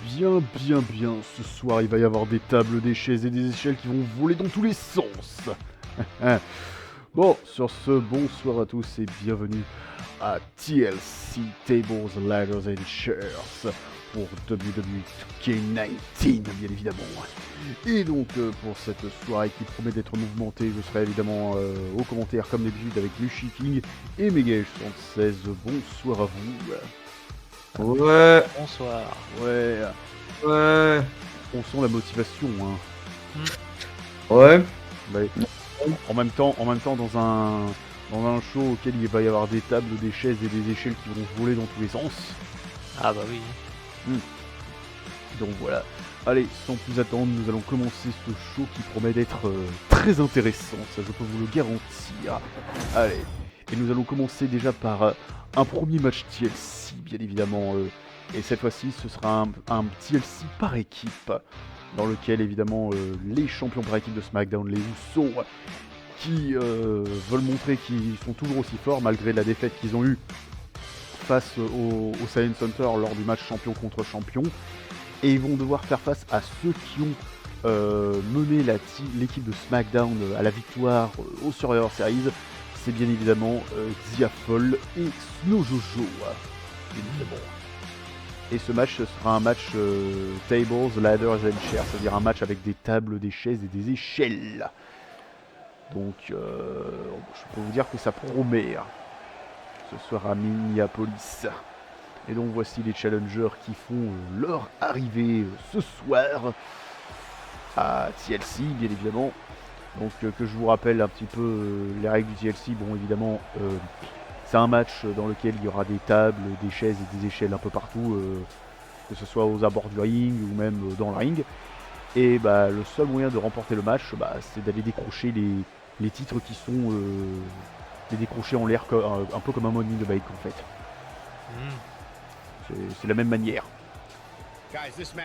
Bien. Ce soir, il va y avoir des tables, des chaises et des échelles qui vont voler dans tous les sens. Bon, sur ce, bonsoir à tous et bienvenue à TLC Tables, Ladders and Chairs pour WWE 2K19, bien évidemment. Et donc, pour cette soirée qui promet d'être mouvementée, je serai évidemment aux commentaires comme d'habitude avec Lushi King et Megage76. Bonsoir à vous. Ouais. Bonsoir. Ouais. Ouais. On sent la motivation, hein. Ouais. Bah, en même temps, dans un show auquel il va y avoir des tables, des chaises et des échelles qui vont voler dans tous les sens. Ah bah oui. Donc voilà. Allez, sans plus attendre, nous allons commencer ce show qui promet d'être très intéressant, ça je peux vous le garantir. Allez, et nous allons commencer déjà par un premier match TLC, bien évidemment. Et cette fois-ci, ce sera un TLC par équipe, dans lequel évidemment les champions par équipe de SmackDown, les Usos, qui veulent montrer qu'ils sont toujours aussi forts malgré la défaite qu'ils ont eue face au Science Center lors du match champion contre champion. Et ils vont devoir faire face à ceux qui ont mené l'équipe de SmackDown à la victoire au Survivor Series. C'est bien évidemment Xiafol et Snow Jojo. Bien évidemment. Et ce match, ce sera un match Tables, Ladders and Chairs, c'est-à-dire un match avec des tables, des chaises et des échelles. Donc, je peux vous dire que ça promet. Ce soir à Minneapolis. Et donc voici les challengers qui font leur arrivée ce soir à TLC, bien évidemment. Donc que je vous rappelle un petit peu les règles du TLC. Bon, évidemment, c'est un match dans lequel il y aura des tables, des chaises et des échelles un peu partout, que ce soit aux abords du ring ou même dans le ring. Et bah, le seul moyen de remporter le match, bah, c'est d'aller décrocher les titres qui sont les décrocher en l'air, un peu comme un Money in the Bank en fait. C'est la même manière.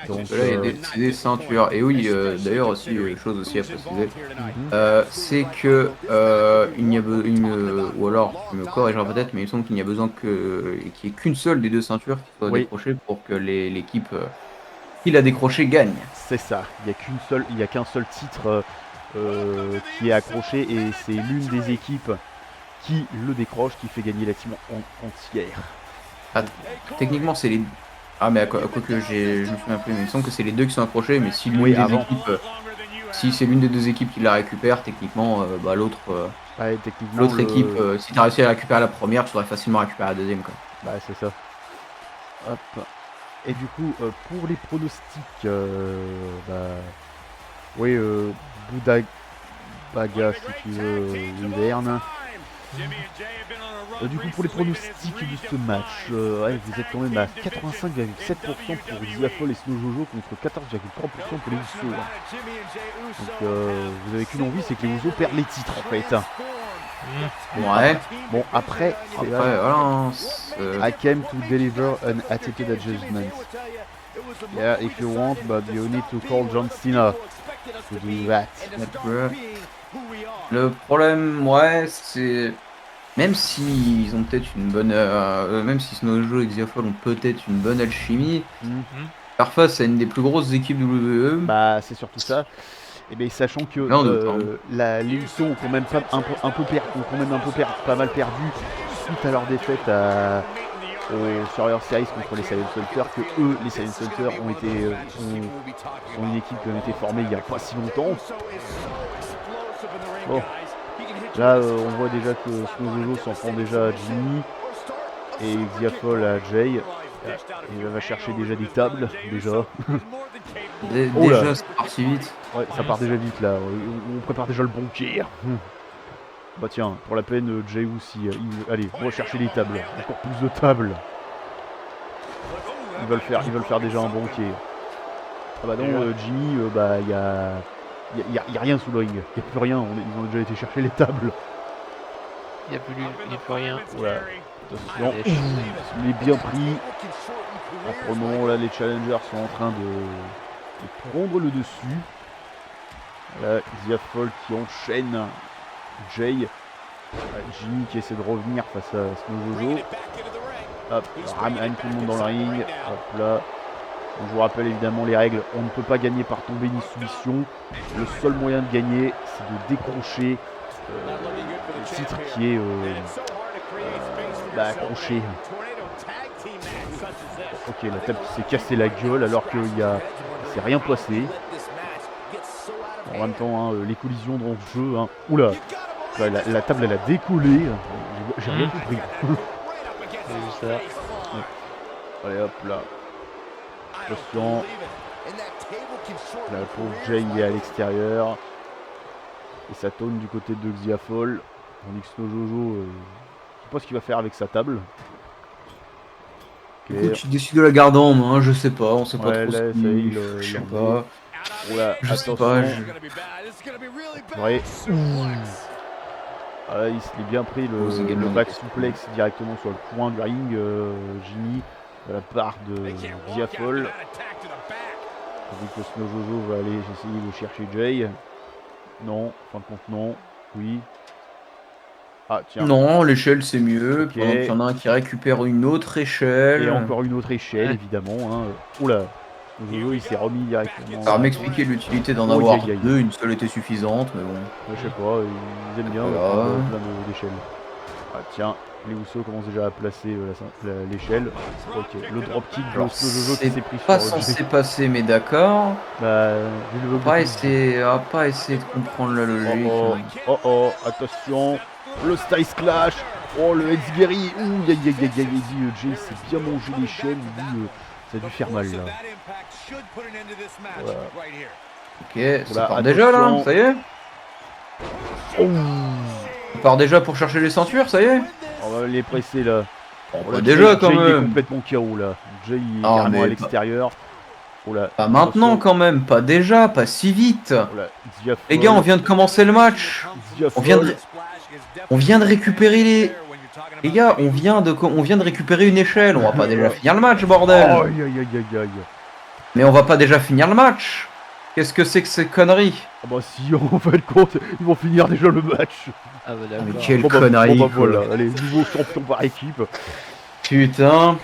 Donc là, il y a des ceintures. Et oui, d'ailleurs aussi, chose aussi à préciser, c'est que il n'y a ou alors, je me corrigerai peut-être, mais il me semble qu'il n'y a besoin qu'il n'y ait qu'une seule des deux ceintures qui soit décrochée pour que l'équipe qui l'a décroché gagne. C'est ça. Il n'y a qu'un seul titre qui est accroché et c'est l'une des équipes qui le décroche qui fait gagner la team entière. Ah, techniquement, c'est les. Ah, mais quoi que je me souviens plus, mais il me semble que c'est les deux qui sont accrochés, mais si l'une des équipes. Si c'est l'une des deux équipes qui la récupère, techniquement, bah, l'autre équipe, si tu as réussi à récupérer la première, tu devrais facilement récupérer la deuxième. Quoi. Bah, c'est ça. Hop. Et du coup, pour les pronostics, oui, Boudabaga, si tu veux, Hiverne. Du coup, pour les pronostics de ce match, ouais, vous êtes quand même à 85,7% pour Xiafol et Snow Jojo contre 14,3% pour les Usos. Donc, vous avez qu'une envie, c'est que les Usos perdent les titres en fait. Ouais. Bon, après voilà. I came to deliver an attitude adjustment. Yeah, if you want, but you need to call John Cena to do that. Le problème, ouais, c'est. Même si ils ont peut-être une bonne. Même si Snow Jojo et Xiafol ont peut-être une bonne alchimie, faire face à une des plus grosses équipes WWE. Bah, c'est surtout ça. Et bien, sachant que les Usos ont quand même pas mal perdu suite à leur défaite au Survivor Series contre les Silent Hunter, que eux, les Silent Hunter, sont une équipe qui a été formée il n'y a pas si longtemps. Bon, là on voit déjà que Snow Jojo s'en prend déjà à Jimmy et Xiafol à Jay. Il va chercher déjà des tables, déjà. Déjà, ça part si vite. Ouais, ça part déjà vite là. On prépare déjà le bunker. Bah tiens, pour la peine, Jay aussi. Allez, on va chercher les tables. Encore plus de tables. Ils veulent faire déjà un bunker. Ah bah non, Jimmy, bah y a rien sous le ring. Y a plus rien. Ils ont déjà été chercher les tables. Y a plus rien. Voilà. Attention, il est bien pris. Apprenons, là les challengers sont en train de prendre le dessus. Là, Xiafol qui enchaîne Jay. Jimmy qui essaie de revenir face à Snow Jojo. Hop, ramène tout le monde dans le ring. Hop là. Donc, je vous rappelle évidemment les règles, on ne peut pas gagner par tombée ni soumission. Le seul moyen de gagner, c'est de décrocher le titre qui est accroché. Ok, la table qui s'est cassée la gueule alors qu'il s'est rien passé. En même temps, hein, les collisions dans ce jeu, hein. Oula, la table elle a décollé. J'ai rien compris. C'est ça. Allez hop là. Attention. La pauvre Jay il est à l'extérieur. Et ça tourne du côté de Xiafol. Tandis que Snow Jojo, je sais pas ce qu'il va faire avec sa table. Okay. Écoute, tu décides de la garder en main, je sais pas, on sait pas trop là, ce qu'il... Je sais pas. Oula, Je sais attention. pas. Ouais. Ah là, il s'est bien pris le back suplex directement sur le point du ring, Jimmy, de la part de Xiafol. Vu que Snow Jojo va aller essayer de chercher Jay. Non, en fin de compte, non. Oui. Ah, tiens. Non, l'échelle c'est mieux. Okay. Pendant qu'il y en a un qui récupère une autre échelle. Et encore une autre échelle, évidemment. Hein. Oula. Jojo, il s'est remis directement. Alors, m'expliquer l'utilité d'en avoir deux, une seule était suffisante, mais bon. Je sais pas, ils aiment bien plein d'échelles. Ah, tiens. Les Usos commencent déjà à placer l'échelle. Ok, le dropkick de Jojo qui s'est pris sur pas censé passer, mais d'accord. Bah, on va pas essayer de comprendre la logique. Oh, attention. Le Styles Clash. Oh, le Enziguri. Ouh, Jay s'est bien mangé l'échelle. Ça a dû faire mal là. Voilà. Ok, ça part déjà là, ça y est. Oh. On part déjà pour chercher les ceintures, ça y est. On va les presser là. Bah, déjà quand Jay même. il est complètement KO là. Jay il est carrément à l'extérieur. Pas maintenant quand même, pas déjà, pas si vite. Les gars, on vient de commencer le match. On vient de récupérer les... Les gars, on vient de récupérer une échelle. On va pas déjà finir le match, bordel. Aïe. Mais on va pas déjà finir le match. Qu'est-ce que c'est que ces conneries? Ah bah si, en fait compte, ils vont finir déjà le match. Ah bah d'accord. Mais quelle connerie. Bon bah voilà, allez, nouveau champion par équipe. Putain.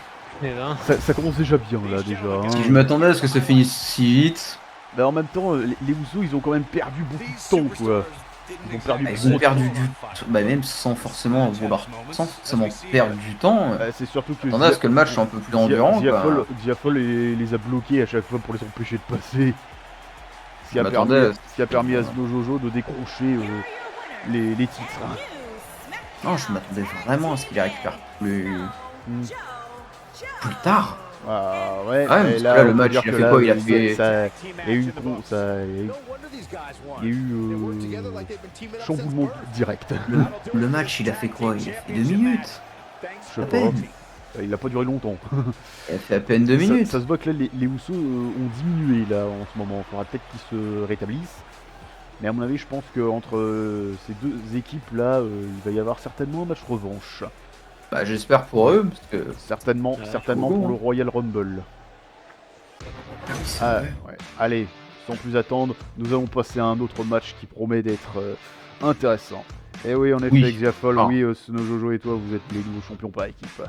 Ça commence déjà bien là déjà. Hein. Si je m'attendais à ce que ça finisse si vite. Bah en même temps, les Usos ils ont quand même perdu beaucoup de temps quoi. Ils ont perdu du temps, bah même sans forcément perdre du temps. C'est surtout que attendez à ce que le match soit un peu plus endurant. Xiafol les a bloqués à chaque fois pour les empêcher de passer. Ce qui a permis à Snow Jojo de décrocher les titres. Non, je m'attendais vraiment à ce qu'il les récupère plus tard. Ah ouais, et là le match il a fait quoi? Il a eu chamboulement direct. Le match il a fait quoi? Il a fait 2 minutes. Je sais pas. Il a pas duré longtemps. Il a fait à peine 2 minutes. Ça se voit que là les Usos ont diminué là en ce moment. Il faudra peut-être qu'ils se rétablissent. Mais à mon avis je pense qu'entre ces deux équipes là, il va y avoir certainement un match revanche. Bah j'espère pour eux, parce que... Certainement pour le Royal Rumble. Ouais. Allez, sans plus attendre, nous allons passer à un autre match qui promet d'être intéressant. Et oui, en effet, Xiafol, Snow Jojo et toi, vous êtes les nouveaux champions par équipe.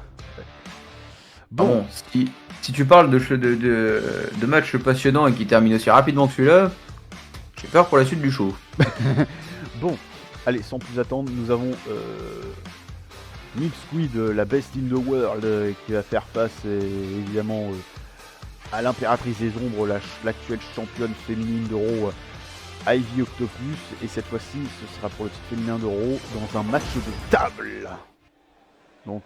Bon, si tu parles de matchs passionnants et qui terminent aussi rapidement que celui-là, j'ai peur pour la suite du show. Bon, allez, sans plus attendre, nous avons... Nick Squid, la best in the world, qui va faire face évidemment à l'impératrice des ombres, l'actuelle championne féminine de Raw, Ivy Octopus, et cette fois-ci ce sera pour le titre féminin de Raw dans un match de table. Donc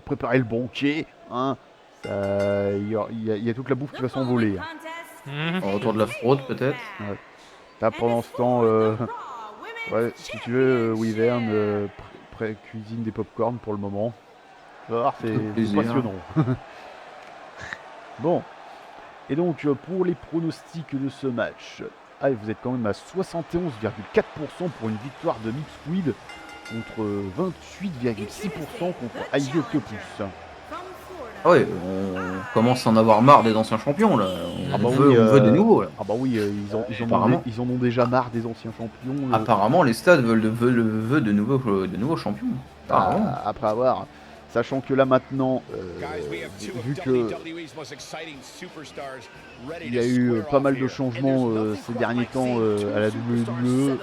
préparez le banquet, hein. Il y a toute la bouffe qui va s'envoler. Autour de la fraude peut-être. Ouais. Là pendant ce temps, ouais, si tu veux, Wyvern cuisine des popcorn pour le moment. Tu vas voir, c'est passionnant. Bon. Et donc, pour les pronostics de ce match, vous êtes quand même à 71,4% pour une victoire de Nick Squid contre 28,6% contre Ivy Octopus. Ah ouais, on commence à en avoir marre des anciens champions là. On veut des nouveaux là. Ah bah oui, ils en ont déjà marre des anciens champions. Apparemment, les stades veulent de nouveaux champions. Après avoir Sachant que là maintenant, vu que il y a eu pas mal de changements ces derniers temps à la WWE,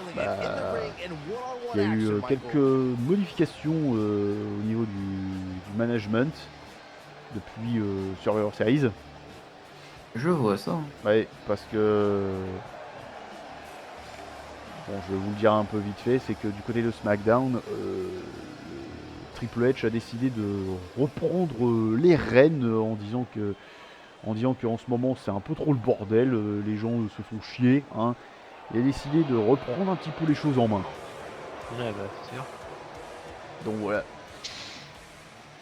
il y a eu quelques modifications au niveau du management depuis Survivor Series. Je vois ça. Ouais, parce que... Bon, je vais vous le dire un peu vite fait, c'est que du côté de SmackDown, Triple H a décidé de reprendre les rênes en disant qu'en ce moment c'est un peu trop le bordel, les gens se font chier. Hein. Il a décidé de reprendre un petit peu les choses en main. Ouais, bah, c'est sûr. Donc voilà.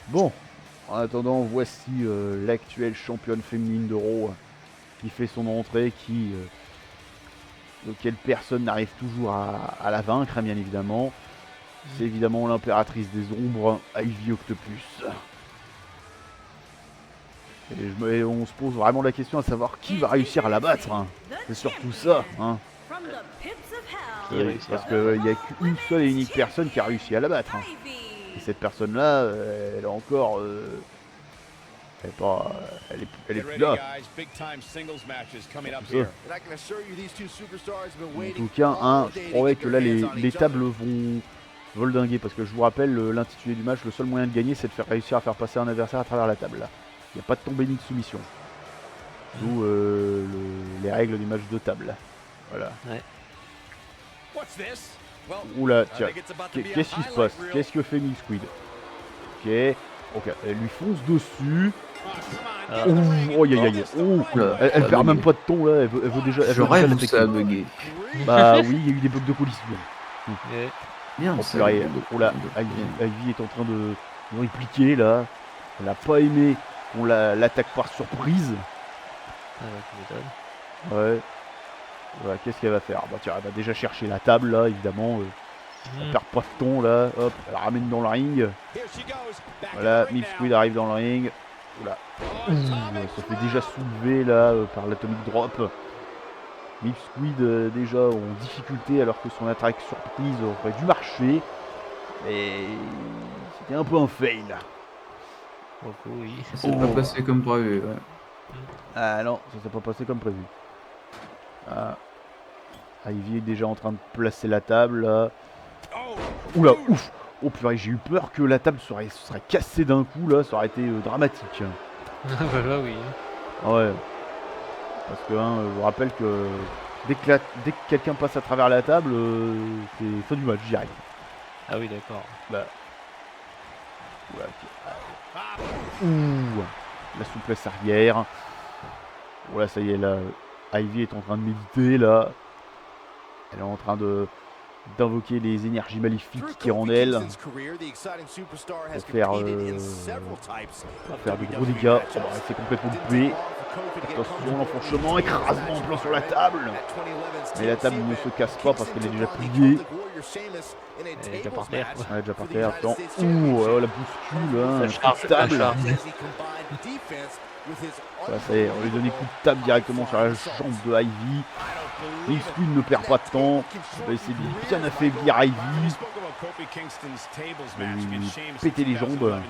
Bon, en attendant, voici l'actuelle championne féminine de Raw qui fait son entrée, lequel personne n'arrive toujours à la vaincre, hein, bien évidemment. C'est évidemment l'impératrice des ombres, Ivy Octopus. Et on se pose vraiment la question à savoir qui va réussir à la battre. Hein. C'est surtout ça. Hein. Parce qu'il n'y a qu'une seule et unique personne qui a réussi à la battre. Hein. Et cette personne-là, elle est encore... elle est plus là. En tout cas, hein, je croyais que là les tables vont voldinguer, parce que je vous rappelle l'intitulé du match, le seul moyen de gagner c'est de réussir à faire passer un adversaire à travers la table. Il n'y a pas de tombée ni de soumission. D'où les règles du match de table. Voilà. Ouais. Oula, tiens, qu'est-ce qui se passe? Qu'est-ce que fait Milk Squid? Ok, elle lui fonce dessus. Oh, aïe aïe aïe. Elle perd même pas de ton là, elle veut déjà. Je rêve où ça a bugué. Bah oui, il y a eu des bugs de collision. Bien, oh là, Ivy est en train de répliquer là. Elle n'a pas aimé qu'on l'attaque par surprise. Ouais. Voilà, qu'est-ce qu'elle va faire? Bah tiens, elle va déjà chercher la table là, évidemment. Elle perd pas de ton là, hop, elle la ramène dans le ring. Voilà, Milk Squid arrive dans le ring. Oula. Ça fait déjà soulever là par l'Atomic Drop. Milk Squid déjà en difficulté alors que son attaque surprise aurait dû marcher. Mais c'était un peu un fail. Oh, oui. Ça s'est pas passé comme prévu. Ouais. Ah non, ça s'est pas passé comme prévu. Ivy est déjà en train de placer la table là. Oula, ouf. Oh purée, j'ai eu peur que la table serait cassée d'un coup là, ça aurait été dramatique. Bah oui. Ah ouais. Parce que je vous rappelle que dès que quelqu'un passe à travers la table, c'est fin du match, j'y arrive. Ah oui, d'accord. Bah. Ouh. La souplesse arrière. Voilà, ça y est là. Ivy est en train de méditer là. Elle est en train d'invoquer les énergies maléfiques qui sont en elle pour faire de gros dégâts. Oh, bah, c'est complètement coupé. Attention, l'enfoncement, écrasement en plein sur la table. Mais la table ne se casse pas parce qu'elle est déjà pliée. Elle est déjà par terre. Elle est déjà par terre. Attends. Ouh, la bouscule. Hein, table. Voilà, ça y est, on lui donne des coups de table directement sur la jambe de Ivy. Milk Squid ne perd pas de temps. Il va essayer de bien affaiblir Ivy. Il va lui péter les jambes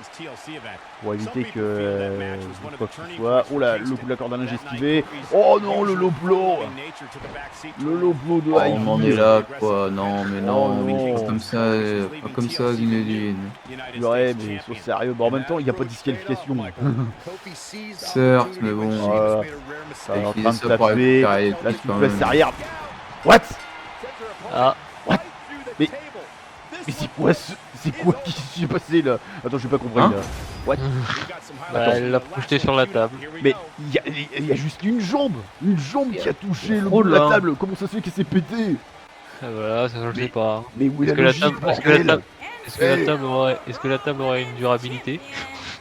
pour éviter que quoi que ce soit. Oh là, le coup de la corde à linge esquivé. Oh non, le low blow. Le low blow de Ivy. On en est là quoi. Non mais non, non. Pas comme ça Zinedine. Ouais, mais sois sérieux. Bon, en même temps, il n'y a pas de disqualification. Certes, mais bon. Ça est en train de taper. La souplesse arrière. What? Ah. What? Mais c'est quoi qui s'est passé là? Attends, j'ai pas compris hein là. What? Bah, elle l'a projeté sur la table. Mais il y a juste une jambe qui a touché le bout de la table. Comment ça se fait qu'elle s'est pétée? Voilà, ça je sais pas. Mais où est Est-ce que la table aurait une durabilité?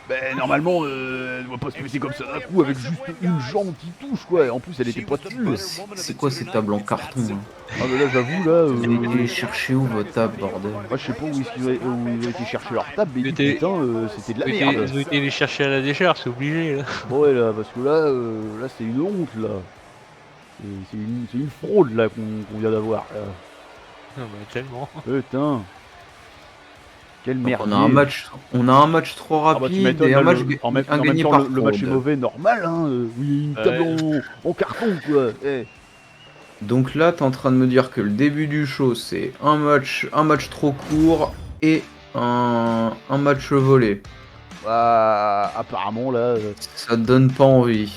Ben normalement, elle doit pas se péter comme ça d'un coup avec juste une jambe qui touche quoi. Et en plus, elle était pas dessus. C'est quoi ces tables en carton hein? Ah mais là, j'avoue là. Vous allez chercher où votre table, bordel? Moi, je sais pas où ils ont été chercher leur table, mais putain, c'était de la merde. Ils ont été les chercher à la décharge, c'est obligé là. Bon, ouais là, parce que là c'est une honte là. C'est une fraude là qu'on vient d'avoir. Non mais tellement. Putain. Quel Donc, merdier. on a un match trop Ah bah tu rapide m'étonnes, et là, un match, en même gagné temps par le match est fraude. mauvais, normal, hein. Oui, une table en carton, quoi. Eh. Donc là, t'es en train de me dire que le début du show, c'est un match trop court et un match volé. Bah, apparemment, là, Ça te donne pas envie.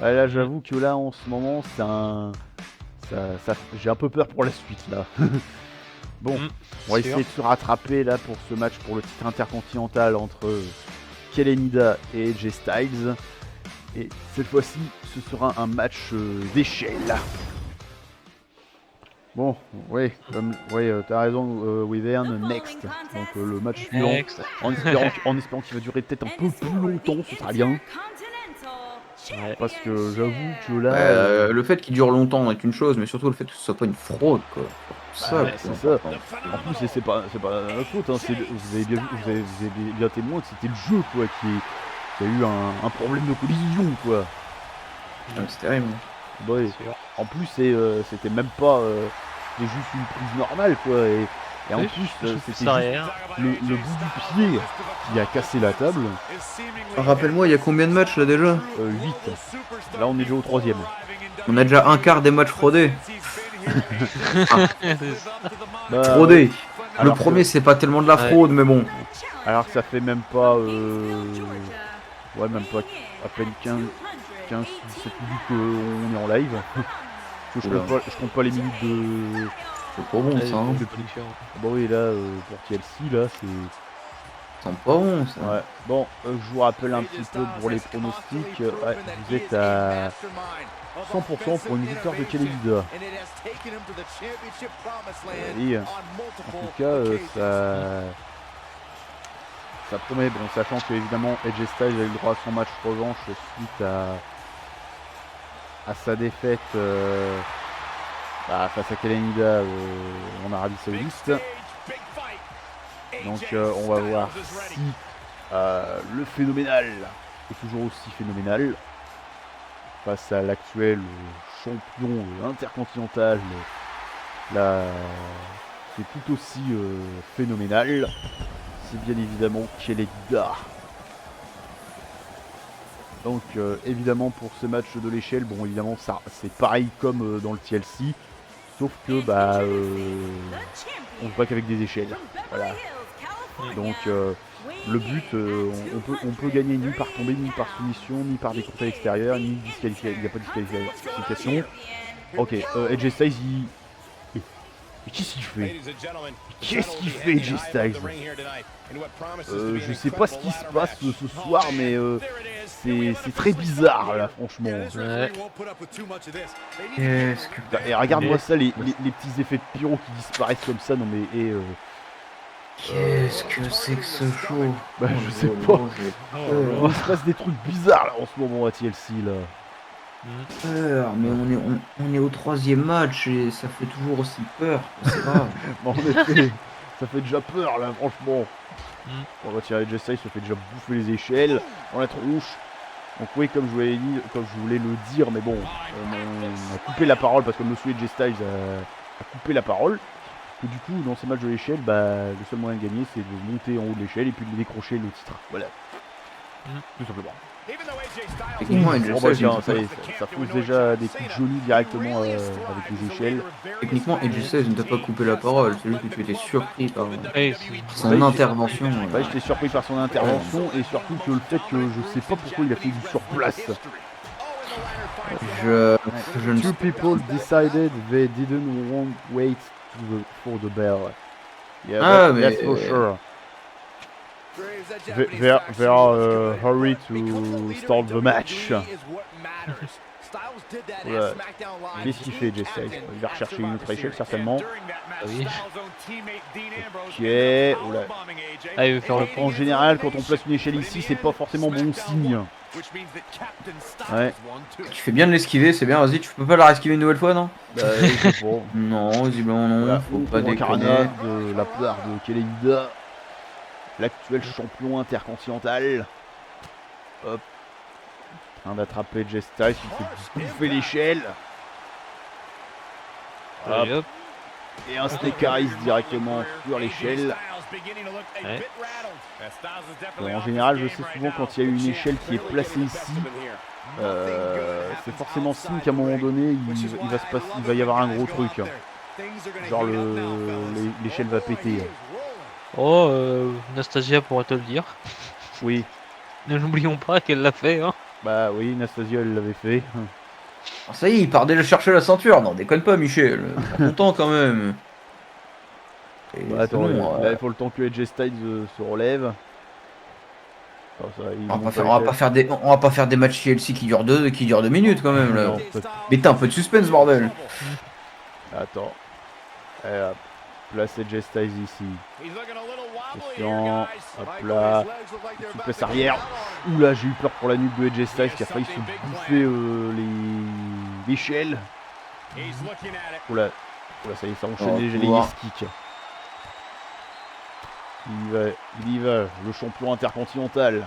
ouais, là, j'avoue que là, en ce moment, c'est un... j'ai un peu peur pour la suite, là. Bon, on va essayer de se rattraper, là, pour ce match pour le titre intercontinental entre Kelenida et AJ Styles. Et cette fois-ci, ce sera un match d'échelle. Bon, ouais, t'as raison, Wyvern, next. Donc le match suivant, Next. en espérant qu'il va durer peut-être un peu plus longtemps, ce sera bien. Ouais. Parce que j'avoue que là, Le fait qu'il dure longtemps est une chose, mais surtout le fait que ce soit pas une fraude, quoi. Ça, Ouais, c'est ça. En plus, c'est pas notre faute, hein, vous avez bien témoin que c'était le jeu, quoi, qui a eu un problème de collision, quoi. c'est terrible. Ouais. Sûr. En plus, c'était même pas, c'était juste une prise normale, quoi. Et en Oui, plus, c'était juste arrière. le bout du pied qui a cassé la table. Rappelle-moi, il y a combien de matchs là déjà? 8. Là, on est déjà au 3e. On a déjà un quart des matchs fraudés. Bah, Fraudés. Le Alors premier, c'est pas tellement de la fraude, mais bon. Alors que ça fait même pas, ouais, même pas à peine 15 17 minutes qu'on est en live. Parce que je compte pas les minutes de... C'est pas bon ça. Hein. de production. Bon oui, là, pour TLC, là, c'est... C'est pas bon ça. Ouais. Bon, je vous rappelle un petit peu pour les pronostics. Ouais, vous êtes à 100% pour une victoire de Kelenida. Oui, en tout cas, ça promet. Bon, sachant que évidemment AJ Styles a eu le droit à son match revanche suite à sa défaite face à Kelenida en Arabie Saoudite. Donc on va voir si le phénoménal est toujours aussi phénoménal face à l'actuel champion intercontinental. Là, c'est tout aussi phénoménal. C'est bien évidemment Kelenida. Donc évidemment pour ce match de l'échelle, bon évidemment ça c'est pareil comme dans le TLC, sauf que bah on joue pas qu'avec des échelles. Voilà. Donc le but, on peut gagner ni par tombée, ni par soumission, ni par des comptes à l'extérieur, ni disqualification. Il n'y a pas de disqualification. Ok, AJ Styles Mais qu'est-ce qu'il fait? Qu'est-ce qu'il fait AJ Styles? Je sais pas ce qui se passe ce soir, mais c'est très bizarre là, franchement. Ouais. Et regarde-moi ça, les petits effets de pyro qui disparaissent comme ça, non mais Qu'est-ce que c'est que ce show? Bah je sais pas. Il se passe des trucs bizarres là en ce moment à TLC là. Peur, mais on est au 3e match et ça fait toujours aussi peur. C'est grave. En effet, ça fait déjà peur là, franchement. On va tirer AJ Styles, ça fait déjà bouffer les échelles dans la tronche. Donc oui, comme je voulais le dire, mais bon, on a coupé la parole parce que monsieur AJ Styles a coupé la parole. Que du coup, dans ces matchs de l'échelle, bah, le seul moyen de gagner, c'est de monter en haut de l'échelle et puis de décrocher le titre. Voilà. Tout simplement. Techniquement, AJ Styles, ça pose déjà des coups de genoux directement avec les échelles. Techniquement, AJ Styles ne t'a pas coupé la parole, c'est juste que tu étais surpris par Ouais, son intervention. Ouais, j'étais surpris par son intervention et surtout que le fait que je sais pas pourquoi il a fait du surplace. Je ne Two people decided they didn't want wait for the bell. Yeah, that's for sure. They are hurry to start the match. Voilà. Qu'est-ce qu'il fait, AJ Styles? Il va rechercher une autre échelle certainement. Oui. Ok. Oula. Ah, il veut faire le pont. En général, quand on place une échelle ici, c'est pas forcément bon signe. Ouais. Tu fais bien de l'esquiver, c'est bien, vas-y, tu peux pas la esquiver une nouvelle fois, non? Bah, je sais pas. Non, visiblement non, Voilà, faut pas déconner. Carana de la part de Kelenida, l'actuel champion intercontinental. Hop. En train d'attraper AJ Styles, il fait bouffer l'échelle. Allez, hop. Et un snake eyes directement sur l'échelle. Bon, en général, je sais souvent quand il y a une échelle qui est placée ici, c'est forcément signe qu'à un moment donné, il va y avoir un gros truc. Genre l'échelle va péter. Oh, Nastasia pourrait te le dire. Oui, Ne n'oublions pas qu'elle l'a fait, hein. bah oui, Nastasia elle l'avait fait. Ah, ça y est, il part déjà chercher la ceinture. Non, déconne pas, Michel. Prends ton temps quand même. Et Bah, c'est attends, bon, là il faut le temps que AJ Styles se relève. Oh, ça, il monte à on va l'échelle. pas faire des matchs TLC qui durent 2 minutes quand même là. Non, Mettez un peu de suspense, bordel. attends. Allez, hop. Place AJ Styles ici. Attention, hop là. Souplesse arrière. Oula, j'ai eu peur pour la nuque de AJ Styles qui a failli se bouffer l'échelle. Oula, ça y est, ça enchaîne les yes kicks. Il y va, le champion intercontinental.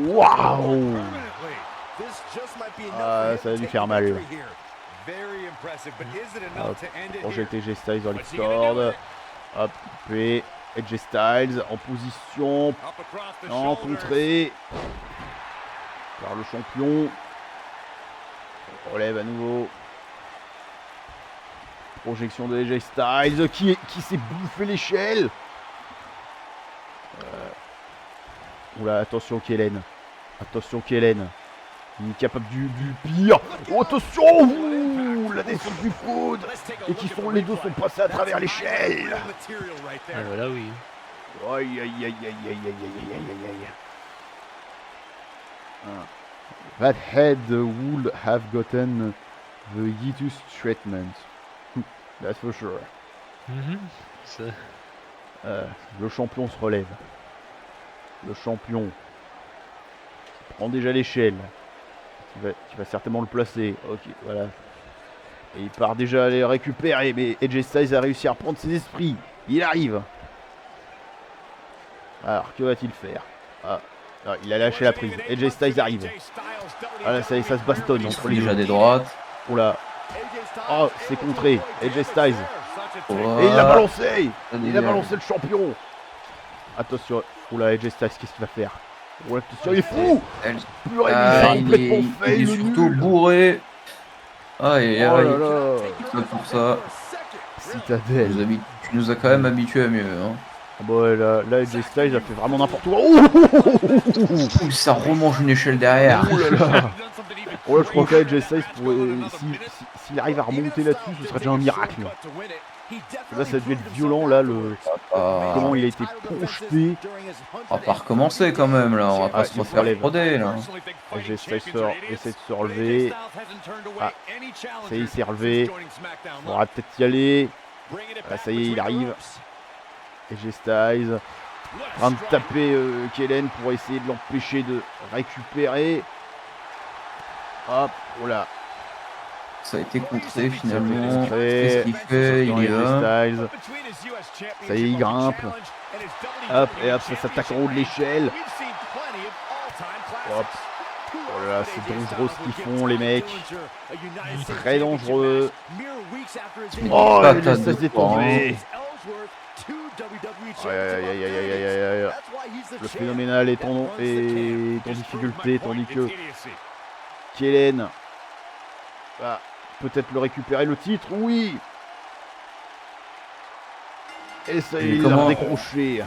Waouh! Ah, ça a dû faire mal. Hop, projeter AJ Styles dans les cordes. Hop, puis AJ Styles en position. En contrée. Par le champion. Relève à nouveau. Projection de AJ Styles qui s'est bouffé l'échelle. Oula, attention Kellen. Attention Kellen. Il est capable du pire. Oh, attention, la descente du coude. Et les deux sont passés à travers l'échelle. Ah, voilà, oui. Aïe aïe aïe aïe aïe aïe aïe aïe aïe. That head would have gotten the Yitus treatment. That's for sure. Le champion se relève. Le champion prend déjà l'échelle. Qui va certainement le placer. Ok, voilà. Et il part déjà à les récupérer. Mais AJ Styles a réussi à reprendre ses esprits. Il arrive. Alors, que va-t-il faire? Il a lâché la prise. AJ Styles arrive. Voilà, ça se bastonne entre les deux. Déjà des droites. Oula. Oh, c'est contré. AJ Styles. Ouais. Et il l'a balancé. Il a balancé le champion. Attention. Oula, AJ Styles, qu'est-ce qu'il va faire? Oh, attention, il est fou. Il est surtout bourré. Ah, et oh là là. pour ça. Citadelle. Tu nous as quand même habitués à mieux. Hein. Ah bah ouais, là AJ Styles a fait vraiment n'importe quoi. Ouh, ça remange une échelle derrière. Oh là là. Oh là, je crois qu'AJ Styles s'il arrive à remonter là-dessus, ce serait déjà un miracle. Là, ça a dû être violent, là, comment il a été projeté. On va pas recommencer quand même, là. On va pas se refaire broder, là. AJ Styles essaie de se relever. Ah, ça y est, il s'est relevé. On va peut-être y aller. Ah, ça y est, il arrive. AJ Styles en train de taper Kellen pour essayer de l'empêcher de récupérer. Hop, oh là. Ça a été contré finalement. Qu'est-ce qu'il fait? Il y va. Ça y est, il grimpe. Hop, et hop, ça s'attaque en haut de l'échelle. Hop. Oh là, c'est dangereux ce qu'ils font, les mecs. Très dangereux. Oh, ça s'est tombé. Aïe. Le phénoménal est en difficulté, tandis que Kellen va peut-être le récupérer le titre, oui. Et ça y est, il l'a décroché.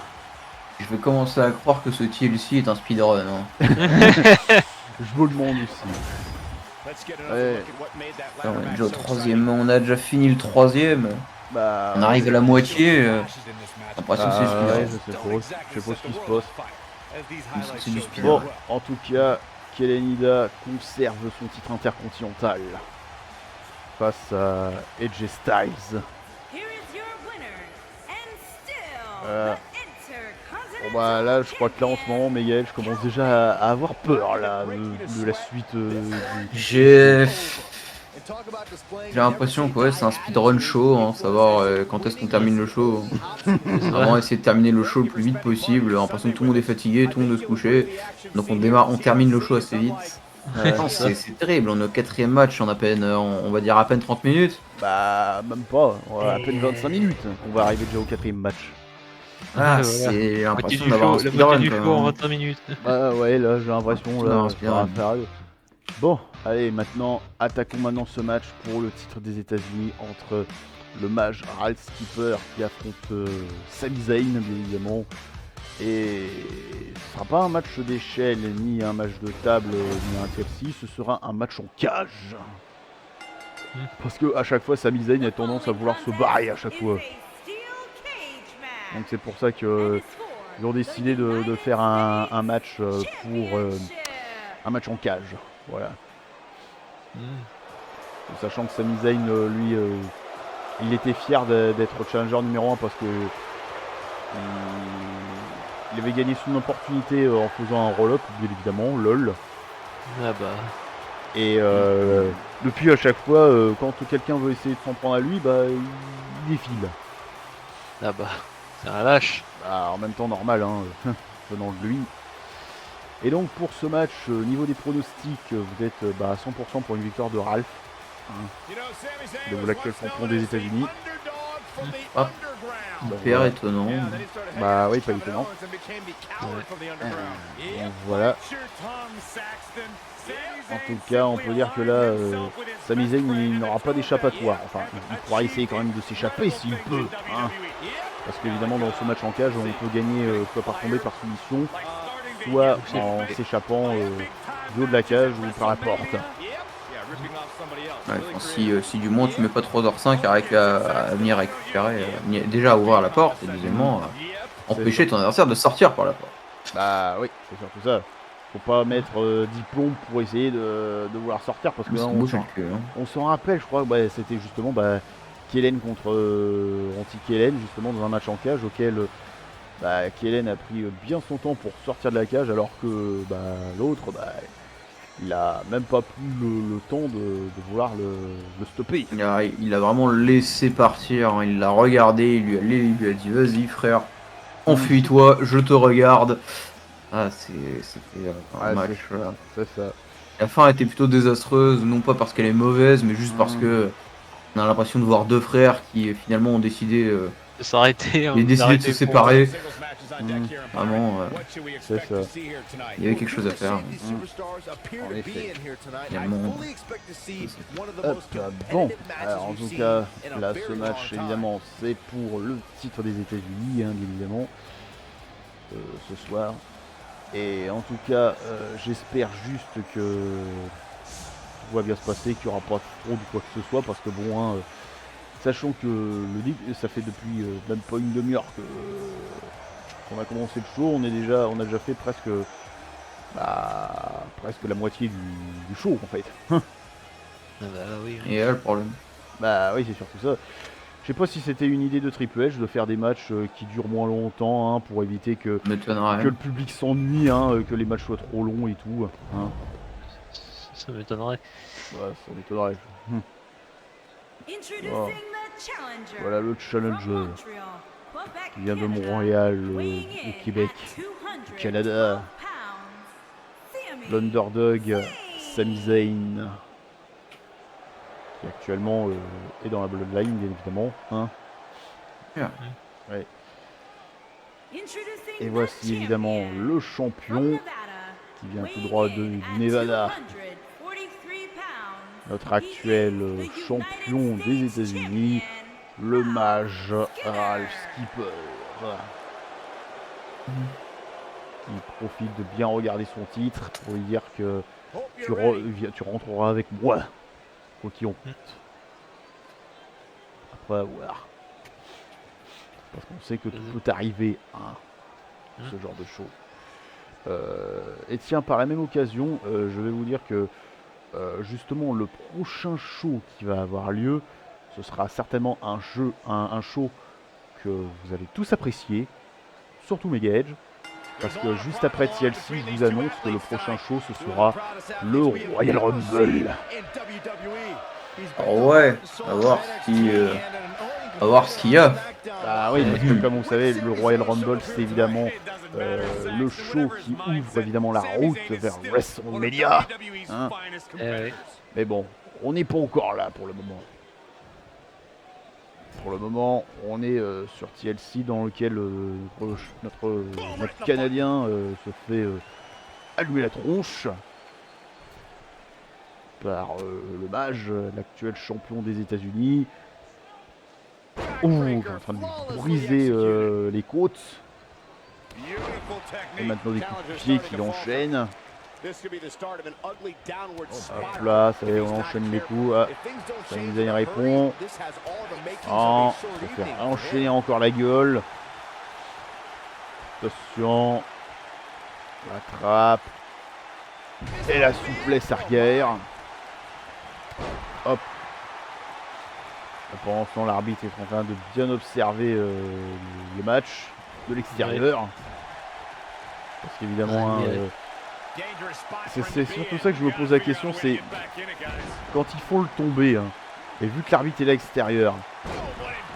Je vais commencer à croire que ce TLC est un speedrun. Hein. Je me le demande aussi. Ouais. On a déjà fini le troisième. Bah, on arrive à la moitié. L'impression que c'est speedrun. Je sais pas ce qui se passe. C'est du speedrun. Bon, en tout cas, Kellen Ida conserve son titre intercontinental face à AJ Styles. Bon bah là, je crois que là en ce moment, Miguel, je commence déjà à avoir peur là de la suite. J'ai l'impression que ouais, c'est un speedrun show, hein, savoir quand est-ce qu'on termine le show. Vraiment essayer de terminer le show le plus vite possible. J'ai l'impression que tout le monde est fatigué, tout le monde veut se coucher. Donc on termine le show assez vite. Non, c'est terrible, on est au 4ème match en à peine, on va dire à peine 30 minutes. Bah, même pas, à peine 25 minutes. On va arriver déjà au 4ème match. Ah, Voilà. c'est j'ai La moitié l'impression du d'avoir un show, la moitié speedrun du quand show en même. 25 minutes. Bah ouais, là j'ai l'impression, Non, là, c'est ça va bien. faire. Bon, allez, maintenant, attaquons maintenant ce match pour le titre des États-Unis entre le mage Ralph Skipper qui affronte Sami Zayn, bien évidemment. Et ce sera pas un match d'échelle, ni un match de table, ni un TLC, ce sera un match en cage. Parce que à chaque fois, Sami Zayn a tendance à vouloir se barrer à chaque fois. Donc c'est pour ça que ils ont décidé de faire un match pour un match en cage. Voilà. Sachant que Sami Zayn, lui, il était fier d'être challenger numéro 1 parce que il avait gagné son opportunité en faisant un roll-up, bien évidemment, lol. Ah bah. Et depuis à chaque fois, quand quelqu'un veut essayer de s'en prendre à lui, bah il défile. Ah bah. C'est un lâche. Bah, en même temps normal, hein, venant de lui. Et donc pour ce match, niveau des pronostics, vous êtes à 100% pour une victoire de Ralph, de l'actuel champion des États-Unis. Ah, hyper étonnant. Bah oui, pas étonnant. Donc voilà. En tout cas, on peut dire que là, Sami Zayn il n'aura pas d'échappatoire. Enfin, il pourra essayer quand même de s'échapper s'il peut. Hein. Parce qu'évidemment, dans ce match en cage, on peut gagner soit par tomber par soumission, soit en s'échappant du haut de la cage ou par la porte. Ouais, si du moins tu mets pas 3h05 à venir récupérer, déjà à ouvrir la porte et deuxièmement empêcher ton adversaire de sortir par la porte. Bah oui, c'est surtout ça. Faut pas mettre 10 plombs pour essayer de vouloir sortir parce que là, on s'en rappelle, je crois, c'était justement Kellen contre anti-Kellen, justement dans un match en cage auquel Kellen a pris bien son temps pour sortir de la cage alors que l'autre, il a même pas pris le temps de vouloir le stopper. Il a vraiment laissé partir, hein, il l'a regardé, il lui a dit vas-y frère, enfuis-toi, je te regarde. Ah, c'était un match. C'est ça. La fin était plutôt désastreuse, non pas parce qu'elle est mauvaise, mais juste parce que on a l'impression de voir deux frères qui finalement ont décidé de s'arrêter. De se séparer. Vraiment, c'est ça. Il y avait quelque chose à faire. En effet. Finalement. Bon, alors en tout cas, là ce match évidemment c'est pour le titre des États-Unis, hein, bien évidemment, ce soir. Et en tout cas, j'espère juste que tout va bien se passer, qu'il n'y aura pas trop de quoi que ce soit, parce que bon, hein, sachant que ça fait depuis même pas une demi-heure qu'on a commencé le show, on a déjà fait presque la moitié du show en fait. Oui. Et là, le problème. Bah oui, c'est surtout ça. Je sais pas si c'était une idée de Triple H de faire des matchs qui durent moins longtemps, hein, pour éviter que le public s'ennuie, hein, que les matchs soient trop longs et tout. Hein. Ça m'étonnerait. Ouais, ça m'étonnerait. Oh. Voilà le challenger qui vient de Montréal, au Québec, au Canada. L'underdog Sami Zayn, qui actuellement est dans la Bloodline, bien évidemment. Hein. Yeah. Ouais. Et voici évidemment le champion qui vient tout droit du Nevada. Notre actuel champion des États-Unis, le mage Ralph Skipper. Qui profite de bien regarder son titre pour lui dire que tu rentreras avec moi, quoi qu'il en coûte. Après avoir. Parce qu'on sait que tout peut arriver à ce genre de show. Et tiens, par la même occasion, je vais vous dire que justement le prochain show qui va avoir lieu, ce sera certainement un show que vous allez tous apprécier, surtout Mega Edge, parce que juste après TLC, je vous annonce que le prochain show ce sera le Royal Rumble. Alors ouais, à voir ce qu'il y a. Bah oui, parce que comme vous savez, le Royal Rumble, c'est évidemment le show qui ouvre évidemment la route vers WrestleMania. Hein. Mais bon, on n'est pas encore là pour le moment. Pour le moment, on est sur TLC dans lequel notre Canadien se fait allumer la tronche par le mage, l'actuel champion des États-Unis. Ouh, il est en train de lui briser les côtes. Et maintenant des coups de pied qui enchaînent. Hop là, ça y est, on enchaîne les coups. Ah, Sami Zayn répond. Ah, on va faire enchaîner encore la gueule. Attention. La trappe. Et la souplesse arrière. Hop. Pendant ce temps, l'arbitre est en train de bien observer le match de l'extérieur. Parce qu'évidemment, c'est surtout ça que je me pose la question, c'est quand ils font le tomber, hein, et vu que l'arbitre est là extérieur,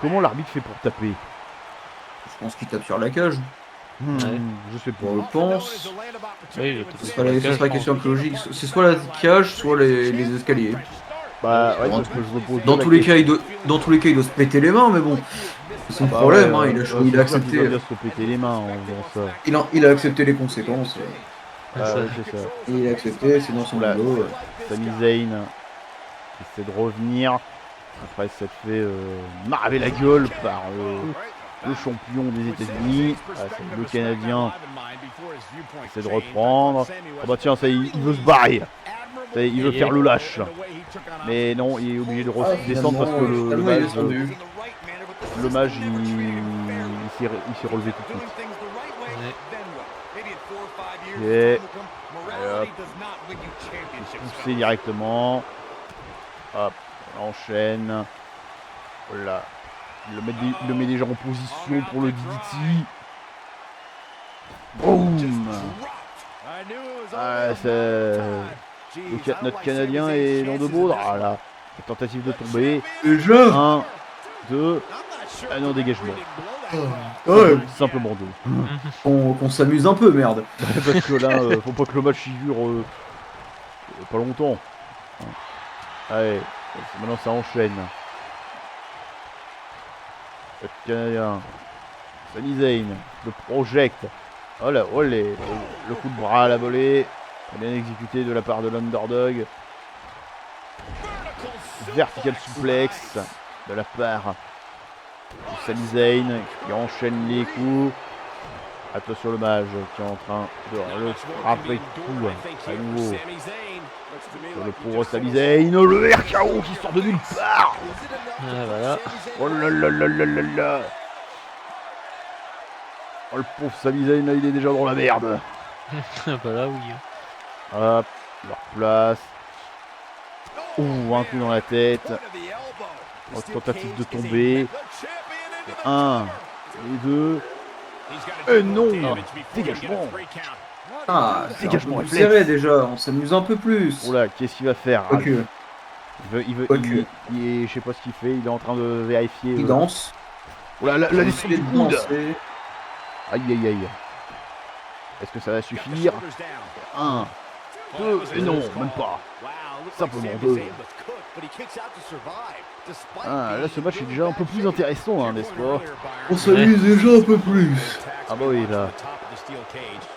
comment l'arbitre fait pour taper? Je pense qu'il tape sur la cage. Je sais pas. Je pense. Oui, Ce sera la question logique. C'est soit la cage, soit les escaliers. Bah ouais, parce que je me pose dans tous les cas, il doit se péter les mains, mais bon. C'est son problème, hein, il a accepté. Il doit se péter les mains en faisant ça. Il a accepté les conséquences. Ouais, c'est ça. Il a accepté, c'est dans son boulot. Sami Zayn essaie de revenir. Après, ça te fait marrer la gueule par le champion des États-Unis. Le Canadien essaie de reprendre. Oh bah tiens, ça il veut se barrer. Il veut faire le lâche. Mais non, il est obligé de descendre parce que le mage il s'est relevé tout de suite. Et hop, poussé directement. Hop, on enchaîne. Voilà. Il le met déjà en position pour le DDT. Boum. Notre Canadien est dans de beaux. Ah là, la tentative de tomber. 1, 2. Ah non, dégagement. Ouais. Simplement 2. Qu'on s'amuse un peu, merde. Parce que là, faut pas que le match il dure pas longtemps. Allez, maintenant ça enchaîne. Le Canadien. Sami Zayn le projecte. Oh là, oh le coup de bras à la volée. Bien exécuté de la part de l'Underdog. Vertical suplex de la part de Sami Zayn qui enchaîne les coups. Attention le mage qui est en train de le frapper de coups à nouveau. Sur le pauvre Sami Zayn, le RKO qui sort de nulle part. Voilà. Oh là là là là là là. Oh le pauvre Sami Zayn là, il est déjà dans la merde. Voilà, oui. Hop, leur place. Ouh, un coup dans la tête. Oh, tentative de tomber. 1 et 2. Et non, dégagement. Ah, Dégagement c'est serré déjà, on s'amuse un peu plus. Oh là, qu'est-ce qu'il va faire? Okay. Je sais pas ce qu'il fait, il est en train de vérifier. Il danse. Oh là, la descente du coude. Aïe aïe aïe. Est-ce que ça va suffire? 1, 2, et non, même pas. Simplement 2. Ah, là ce match est déjà un peu plus intéressant, hein, n'est-ce pas? On s'amuse déjà un peu plus. Ah bah oui, là.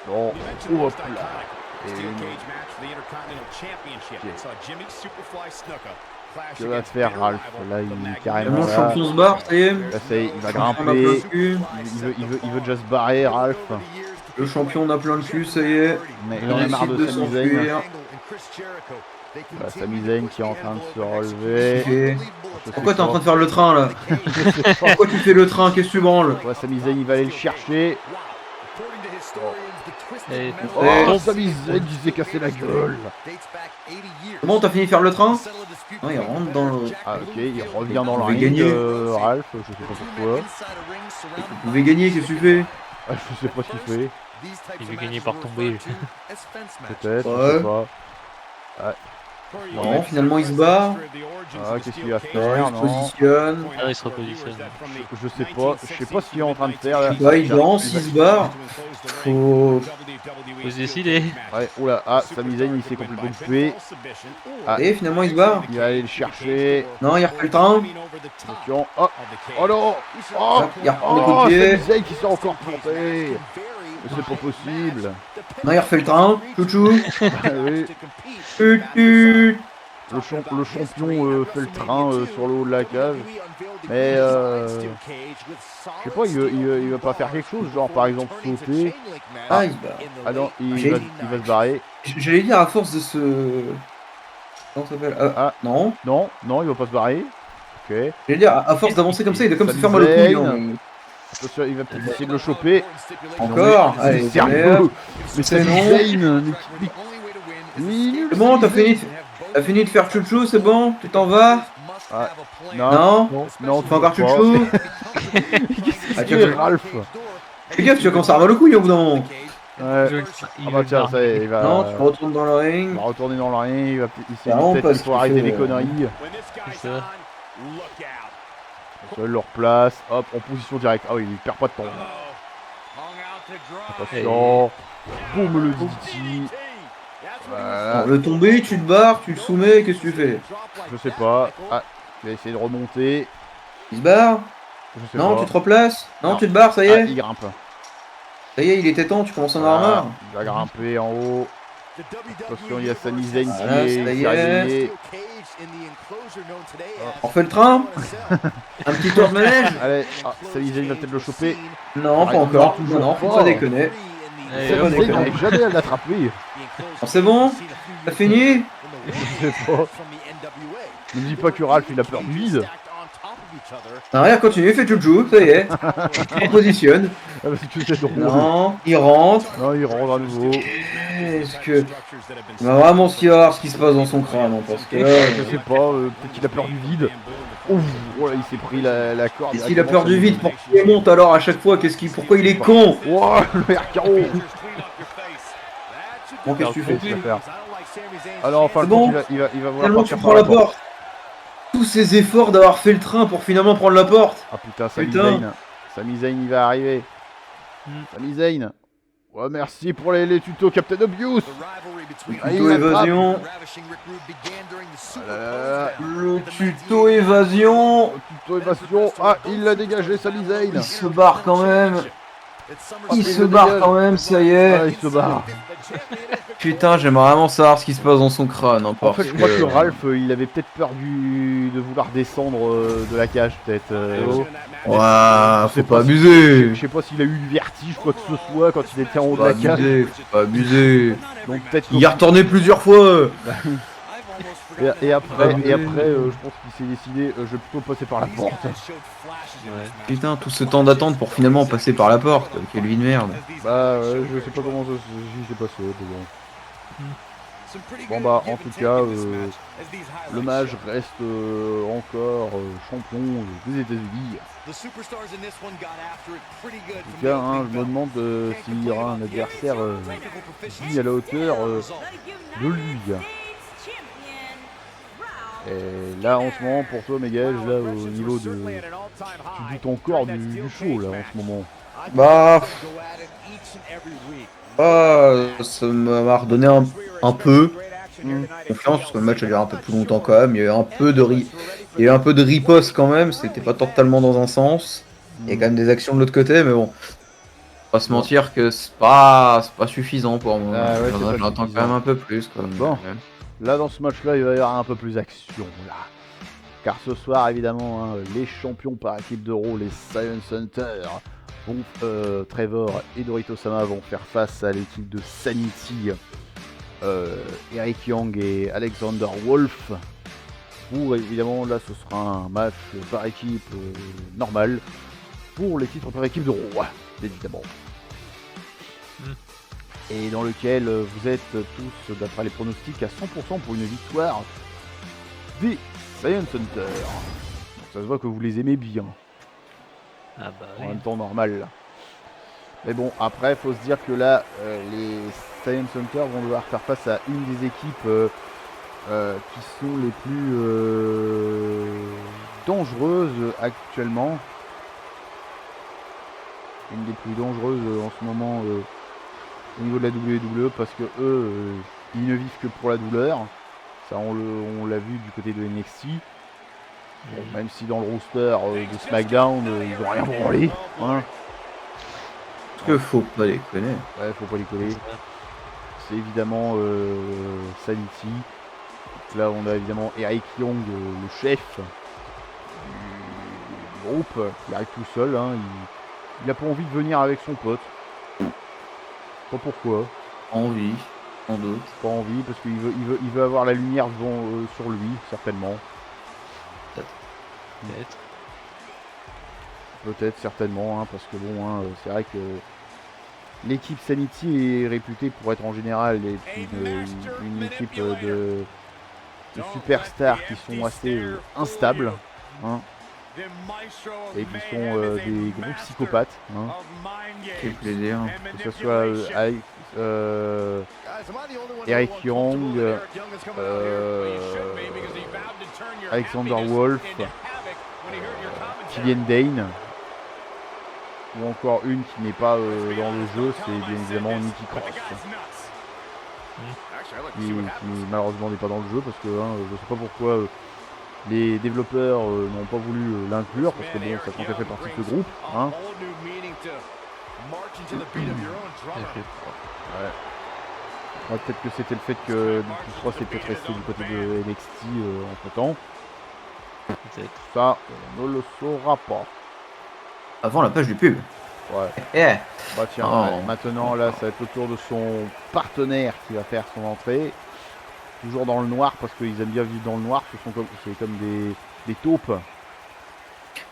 Bon, hop là. Que va faire Ralph? Là, il est carrément Le là. champion se barre, ça y est. Là, ça y est, il va grimper. Il veut déjà se barrer, Ralph. Le champion on a plein de cul, ça y est. Mais il en a marre de Sami Zayn. Voilà, Sami Zayn qui est en train de se relever. Pourquoi t'es en train de faire le train là? Pourquoi tu fais le train? Qu'est-ce que tu branles? Ouais, Sami Zayn il va aller le chercher. Oh, Sami Zayn qui s'est cassé la gueule. Bon, t'as fini de faire le train? Non, il rentre dans le... Ah ok, il revient dans le pouvez ring, gagner. Ralph, je sais pas pourquoi. Vous pouvez gagner, qu'est-ce que tu fais? Ah, je sais pas ce qu'il fait. Il veut gagner par tomber. Peut-être, Ouais. je sais pas. Non, finalement il se barre. Ah, qu'est-ce qu'il va Ouais, faire? il se Non. positionne. Ah, il se repositionne. Je sais pas ce qu'il est en train de faire là. Ouais, il Tiens, danse, il se barre. Faut... Faut se décider. Ouais, oula, ah, Sami Zayn il s'est complètement coupé. Ah, Et finalement il se barre. il va aller le chercher. Non, il refait le train. Attention, oh, oh non, oh, Hop, il reprend les coups de oh, pied. Sami Zayn qui s'est encore planté. Mais c'est pas possible. Non, il refait le train. Chouchou. Ah oui, Tut, tut. le champion fait le train sur le haut de la cage. Mais je sais pas, il va pas faire quelque chose, genre par exemple sauter. Ah, il se barre. Ah non, J'ai- il va se barrer. J'allais dire à force de se... Comment ça s'appelle Ah. Non. Non, non, il va pas se barrer. Ok. J'allais dire, à force d'avancer comme ça, il doit comme se Sami faire mal au couille. Zayn. hein. Attention, il va peut-être essayer de le choper. Encore. Non, mais Allez, c'est sérieux. Mais C'est Sami non. Zayn, mais C'est bon, t'as fini de faire chouchou, c'est bon? Tu t'en vas? Ah, Non? non, Tu fais encore chouchou? Qu'est-ce Ah, qu'il fait, Ralph? Fais gaffe, tu vas commencer à avoir mal au couille au bout d'un moment. Ouais. Ah bah tiens, ça y est, il va... Non, tu retournes dans le il ring. va retourner dans le ring, il s'est Bah, dit on peut-être passe qu'il faut qu'il arrêter fait, les conneries. C'est ça. Seul leur place, hop, en position directe. Ah oui, il perd pas de temps. Attention. Boum le DDT. Voilà. Le tomber, tu te barres, tu le soumets, qu'est-ce que tu fais? Je sais pas. Ah, il va essayer de remonter. Il se barre? Je sais Non, pas. tu te replaces? Non, Non. tu te barres, ça y Ah, est? il grimpe. Ça y est, il était temps, tu commences à en avoir Voilà, marre. il va grimper en haut. Attention, il y a Sami Zayn Voilà, qui ça est y est. réveillé. On refait le train? Un petit tour de manège? Allez, ah, Sami Zayn va peut-être le choper. Non, pas Ah, encore. non, toujours Non, faut pas. pas déconner. Allez, C'est hop, pas Sami Zayn déconner. n'arrive jamais à l'attraper. Non, c'est bon? T'as fini? Je sais pas. Ne me dis pas que Ralph il a peur du vide. Non, rien, continue, fais chouchou, ça y est. On positionne. Ah, parce que c'est drôle. Non, il rentre. Non, il rentre à nouveau. Est-ce que... On va vraiment se voir ce qui se passe dans son crâne, hein, parce que... Je sais pas, peut-être qu'il a peur du vide. Ouf, voilà, il s'est pris la corde. Et s'il a peur du vide, pourquoi il monte alors à chaque fois? Pourquoi il est con? Wow, le RKO. Bon, qu'est-ce que tu fais? Tu vas faire. Alors enfin, C'est le bon. coup, il va vouloir Finalement, tu partir prends la porte. Tous ces efforts d'avoir fait le train pour finalement prendre la porte. Ah putain, Sami Putain. Zayn. Sami Zayn, il va arriver. Sami Zayn. Ouais, merci pour les tutos Captain Obvious. Ah, il Tuto l'attrape. évasion. Ah là là. Le tuto évasion. Tuto évasion. Ah, il l'a dégagé, Sami Zayn. Il se barre quand même. Il il se le barre dégage. quand même, ça y Ah, est. il se barre. Putain, j'aimerais vraiment savoir ce qui se passe dans son crâne. Hein, En parce fait, je crois que Ralph, il avait peut-être peur de vouloir descendre de la cage, peut-être. Ouah, Je sais faut pas si- abuser. Je sais pas s'il a eu du vertige, quoi que ce soit, quand il était en haut Faut de pas la cage. abuser. Faut pas abuser. Donc peut-être. Il y a retourné plusieurs fois. Et après, je pense qu'il s'est décidé, je vais plutôt passer par la porte. Putain, tout ce temps d'attente pour finalement passer par la porte. Quelle vie de merde. Bah, je sais pas comment j'y s'est passé, mais bon. Bon bah, en tout cas, le mage reste encore champion des États-Unis. En tout cas, hein, je me demande s'il y aura un adversaire digne à la hauteur de lui. Et là, en ce moment, pour toi, Mégage, là, au niveau de... Tu doutes encore du show, là, en ce moment. Bah, ça m'a redonné un peu confiance parce que le match a duré un peu plus longtemps quand même. Il y a eu un peu de riposte quand même. C'était pas totalement dans un sens. Il y a quand même des actions de l'autre côté, mais bon. On va se mentir que c'est pas suffisant pour moi. Ah ouais, c'est pas J'attends suffisant. quand même un peu plus. Quoi. Bon. Ouais. Là, dans ce match-là, il va y avoir un peu plus d'action, là. Car ce soir, évidemment, hein, les champions par équipe de Raw, les Science Hunters, Trevor et Dorito Sama vont faire face à l'équipe de Sanity, Eric Young et Alexander Wolf. Pour évidemment, là, ce sera un match par équipe normal pour les titres par équipe de Raw, évidemment. Et dans lequel vous êtes tous, d'après les pronostics, à 100% pour une victoire des Science Hunters. Donc ça se voit que vous les aimez bien, Ah bah en oui. même temps normal. Là. Mais bon, après, faut se dire que là, les Science Hunters vont devoir faire face à une des équipes qui sont les plus dangereuses actuellement. Une des plus dangereuses en ce moment au niveau de la WWE parce que eux, ils ne vivent que pour la douleur. Ça, on l'a vu du côté de NXT. Bon, même si dans le roster de SmackDown, ils n'ont rien branlé. Hein. Parce que faut pas déconner. Ouais, faut pas déconner. C'est évidemment Sanity. Donc là, on a évidemment Eric Young, le chef du groupe, qui arrive tout seul. Hein. Il a pas envie de venir avec son pote. Pas pourquoi. Envie, sans doute. Pas envie, parce qu'il veut avoir la lumière devant, sur lui, certainement. Peut-être, certainement, hein, parce que bon, hein, c'est vrai que l'équipe Sanity est réputée pour être en général une équipe de superstars qui sont assez instables. Hein. Et qui sont des gros psychopathes. Hein. Quel plaisir. Que ce soit Eric Young, Alexander Wolf, Killian Dane, ou encore une qui n'est pas dans le jeu, c'est bien évidemment Nikki Cross. Qui malheureusement n'est pas dans le jeu parce que je ne sais pas pourquoi les développeurs n'ont pas voulu l'inclure parce que bon, ça compte fait partie de ce groupe. Hein. Ouais, peut-être que c'était le fait que Nikki Cross est peut-être resté du côté de NXT entre temps. Ça, on ne le saura pas. Avant la page du pub. Ouais. Yeah. Bah tiens, maintenant là, ça va être le tour de son partenaire qui va faire son entrée. Toujours dans le noir parce qu'ils aiment bien vivre dans le noir. C'est comme des taupes.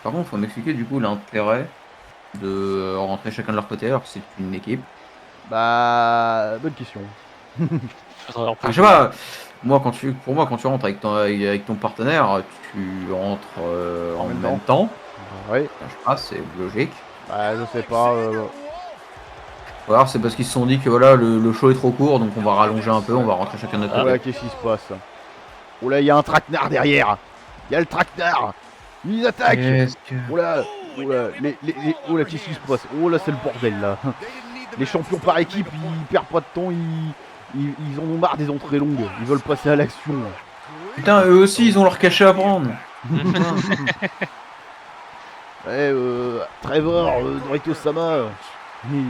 Par contre, faut m'expliquer du coup l'intérêt de rentrer chacun de leur côté alors que c'est une équipe. Bah, bonne question. Je sais pas. Pour moi, quand tu rentres avec ton partenaire, tu rentres en même temps. Ouais. Je sais pas, c'est logique. Bah, je sais pas. Ou alors c'est parce qu'ils se sont dit que voilà, le show est trop court, donc on va rallonger un peu, on va rentrer chacun de notre côté. Oh là, qu'est-ce qui se passe? Oh là, il y a un traquenard derrière. Il y a le traquenard. Ils attaquent. Oh là, oh là, qu'est-ce qui se passe? Oh là, c'est le bordel là. Les champions par équipe, ils perdent pas de temps, ils en ont marre des entrées longues. Ils veulent passer à l'action. Putain, eux aussi, ils ont leur cachet à prendre. Ouais, Trevor, Dorito Sama, il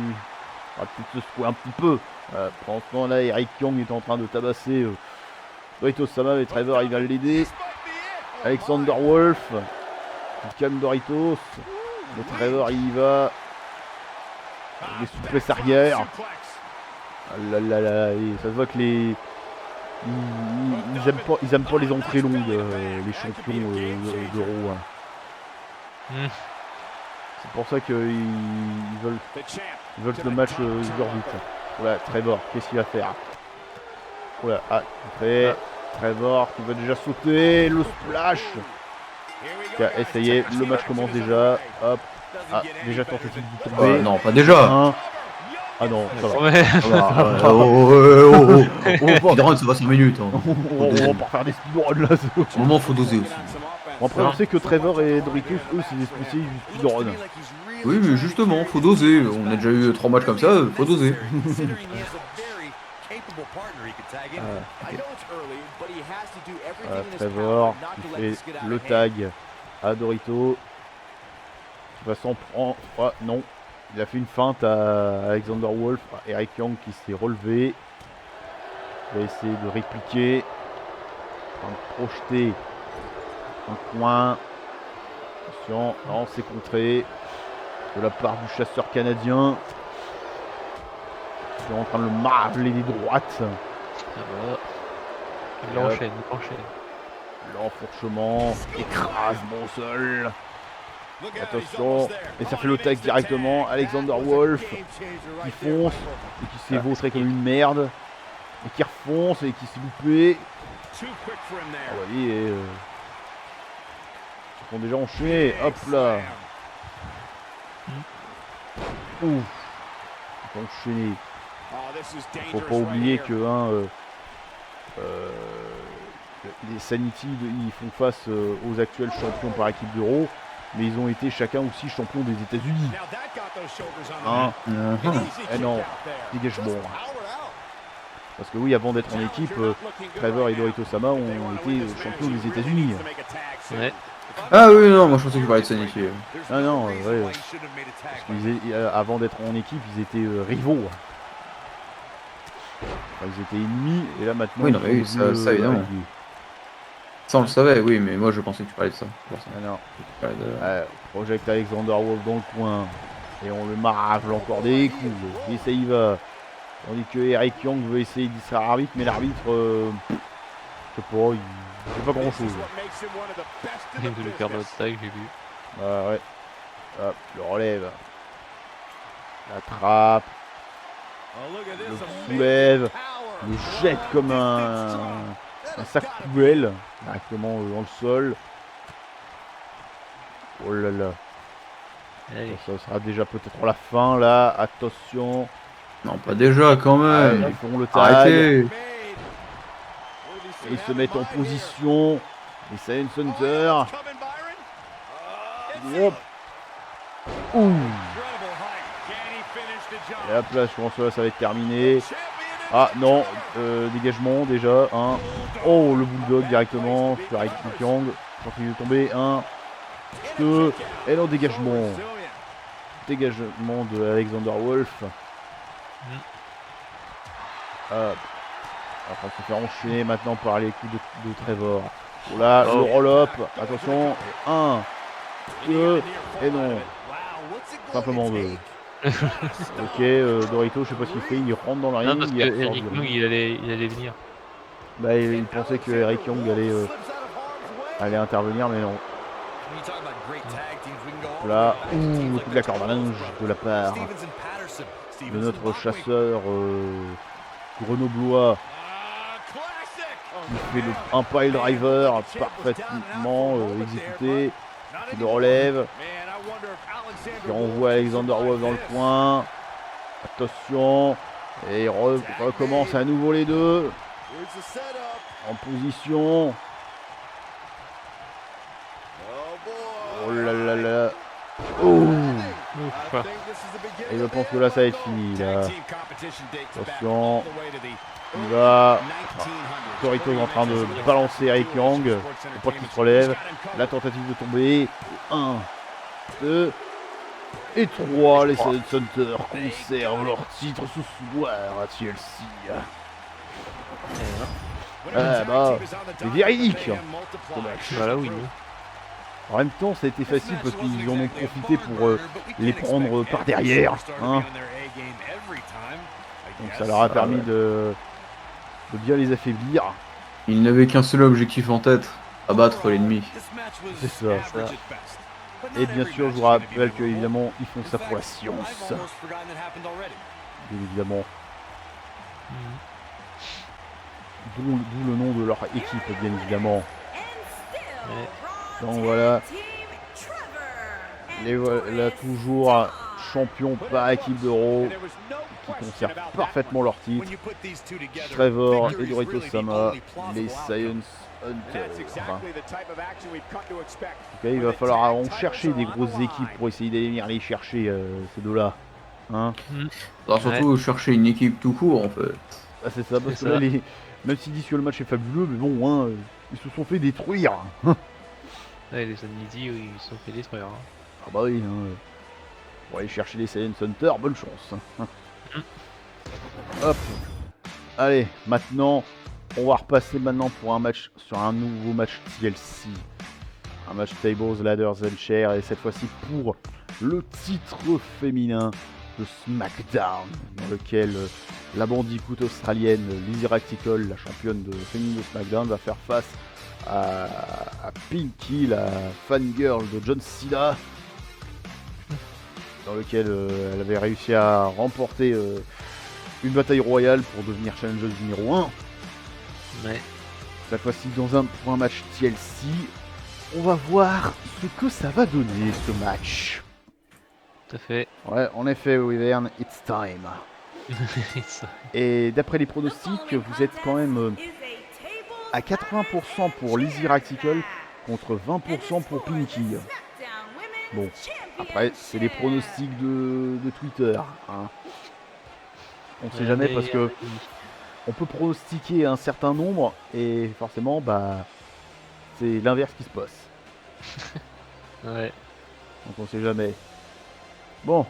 va peut-être se secouer un petit peu. Pendant ce temps-là, Eric Young est en train de tabasser Dorito Sama, mais Trevor il va l'aider. Alexander Wolf, il calme Doritos, mais Trevor il y va. Les souplesses arrière. Ah là là là, et ça se voit que ils aiment pas les entrées longues, les champions d'Euro. Hein. C'est pour ça qu'ils veulent que le match dure vite. Voilà, Trevor, qu'est-ce qu'il va faire? Voilà, Trevor qui va déjà sauter, le splash. Et ça y est, le match commence déjà. Hop. Ah, déjà tentative de tomber. Non, pas déjà. Ah non, ça va. Ouais. Speedrun, ça va 5 minutes. On va pas faire des speedruns là. Au moment, faut doser aussi. Bon, après, on sait que Trevor et Doritos, eux, c'est des spécialistes du speedrun. Oui, mais justement, faut doser. On a déjà eu 3 matchs comme ça, faut doser. Trevor qui fait le tag à Dorito. Qui va s'en prendre. Ah, non. Il a fait une feinte à Alexander Wolf. Eric Young qui s'est relevé. Il va essayer de répliquer. En train de projeter un coin. Attention, non, c'est contré de la part du chasseur canadien. Il est en train de le marveler des droites. Il enchaîne. L'enfourchement, écrasement au sol. Attention, et ça fait le tag directement. Alexander Wolf qui fonce et qui s'est vautré comme une merde. Et qui refonce et qui s'est loupé. Vous voyez, ils sont déjà enchaînés. Hop là. Ouf. Ils sont enchaînés. Faut pas oublier que les Sanity, ils font face aux actuels champions par équipe d'Euro, mais ils ont été chacun aussi champions des États-Unis. Hein Eh non, dégagement. Parce que oui, avant d'être en équipe, Trevor et Dorito Sama ont été champions des États-Unis. Ouais. Ah oui, non, moi je pensais que tu parlais de Sanity. Ah non, ouais. Parce avant d'être en équipe, ils étaient rivaux. Enfin, ils étaient ennemis, et là maintenant. Oui, non, mais oui, ça évidemment. Ça on le savait, oui, mais moi je pensais que tu parlais de ça. Ah non. Project Alexander Wolf dans le coin. Et on le marave encore des coups. Et ça y va. Tandis que Eric Young veut essayer de distraire l'arbitre, mais l'arbitre, je sais pas, il fait pas grand chose. Il voulait faire notre tag, j'ai vu. Ah ouais. Hop, le relève. La trappe. Le soulève. Le jette comme un sac poubelle. Directement dans le sol. Oh là là. Ça sera déjà peut-être la fin là. Attention. Non, pas déjà quand même. Ils font le tag. Arrêtez. Et ils se mettent en position. Et Science Hunter. Hop. Ouh. Et hop là, je pense que là, ça va être terminé. Ah non, dégagement déjà. Un. Oh, le bulldog directement. Sur Eric Young. Continue de tomber. 1, 2. Et non, dégagement. Dégagement de Alexander Wolf. Hop. On va se faire enchaîner maintenant par les coups de Trevor. Oh là, le roll-up. Attention. 1, 2. Et non. Simplement 2. Ok, Dorito, je sais pas ce qu'il fait. Il rentre dans le ring. Non, parce que Eric Young, il allait venir. Bah, il pensait que Eric Young allait intervenir, mais non. Là, le coup de la corde à linge de la part de notre chasseur grenoblois qui fait un pile driver parfaitement exécuté, qui le relève, qui renvoie Alexander Wolf dans le coin. Attention, et il recommence à nouveau les deux en position. Oh là là là. Oh. Et je pense que là ça va être fini là. Attention. Il va. Dorito est en train de balancer Eric Young. Faut pas qu'il se relève. La tentative de tomber. 1, 2 et 3. Les Silent Hunter conservent leur titre ce soir à TLC. Ah bah, c'est véridique. Voilà, oui. En même temps, ça a été facile parce qu'ils en ont profité pour les prendre par derrière. Hein. Donc ça leur a permis de bien les affaiblir. Ils n'avaient qu'un seul objectif en tête, abattre l'ennemi. C'est ça. Et bien sûr, je vous rappelle qu'évidemment, ils font ça pour la science. Bien évidemment. D'où le nom de leur équipe, bien évidemment. Donc voilà. Les voilà toujours champions par équipe d'Euro qui conservent parfaitement leur titre. Trevor et Dorito Sama, les Science Hunters. Enfin, il va falloir chercher des grosses équipes pour essayer d'aller venir les chercher ces deux-là. Hein. Alors surtout chercher une équipe tout court en fait. Ah, c'est ça, parce que là, même s'ils disent que le match est fabuleux, mais bon, hein, ils se sont fait détruire. Ouais, les Sanity, oui, ils se sont fait détruire. Hein. Ah bah oui, hein. Pour aller chercher les Silent Hunter, bonne chance. Hop. Allez, maintenant, on va repasser maintenant pour un match, sur un nouveau match TLC. Un match Tables, Ladders and Chairs, et cette fois-ci pour le titre féminin de SmackDown, dans lequel la bandicoot australienne Lizzie Ractical, la championne féminine de SmackDown, va faire face à Pinky, la fangirl de John Cena, dans lequel elle avait réussi à remporter une bataille royale pour devenir challengeuse numéro 1. Ouais. Cette fois-ci pour un match TLC. On va voir ce que ça va donner, ce match. Tout à fait. Ouais, en effet, Wyvern, it's time. Et d'après les pronostics, vous êtes quand même à 80% pour Lizzy Ractical contre 20% pour Pinky. Bon, après, c'est les pronostics de Twitter. Hein. On sait jamais parce que on peut pronostiquer un certain nombre et forcément, bah, c'est l'inverse qui se passe. Ouais. Donc on sait jamais. Bon,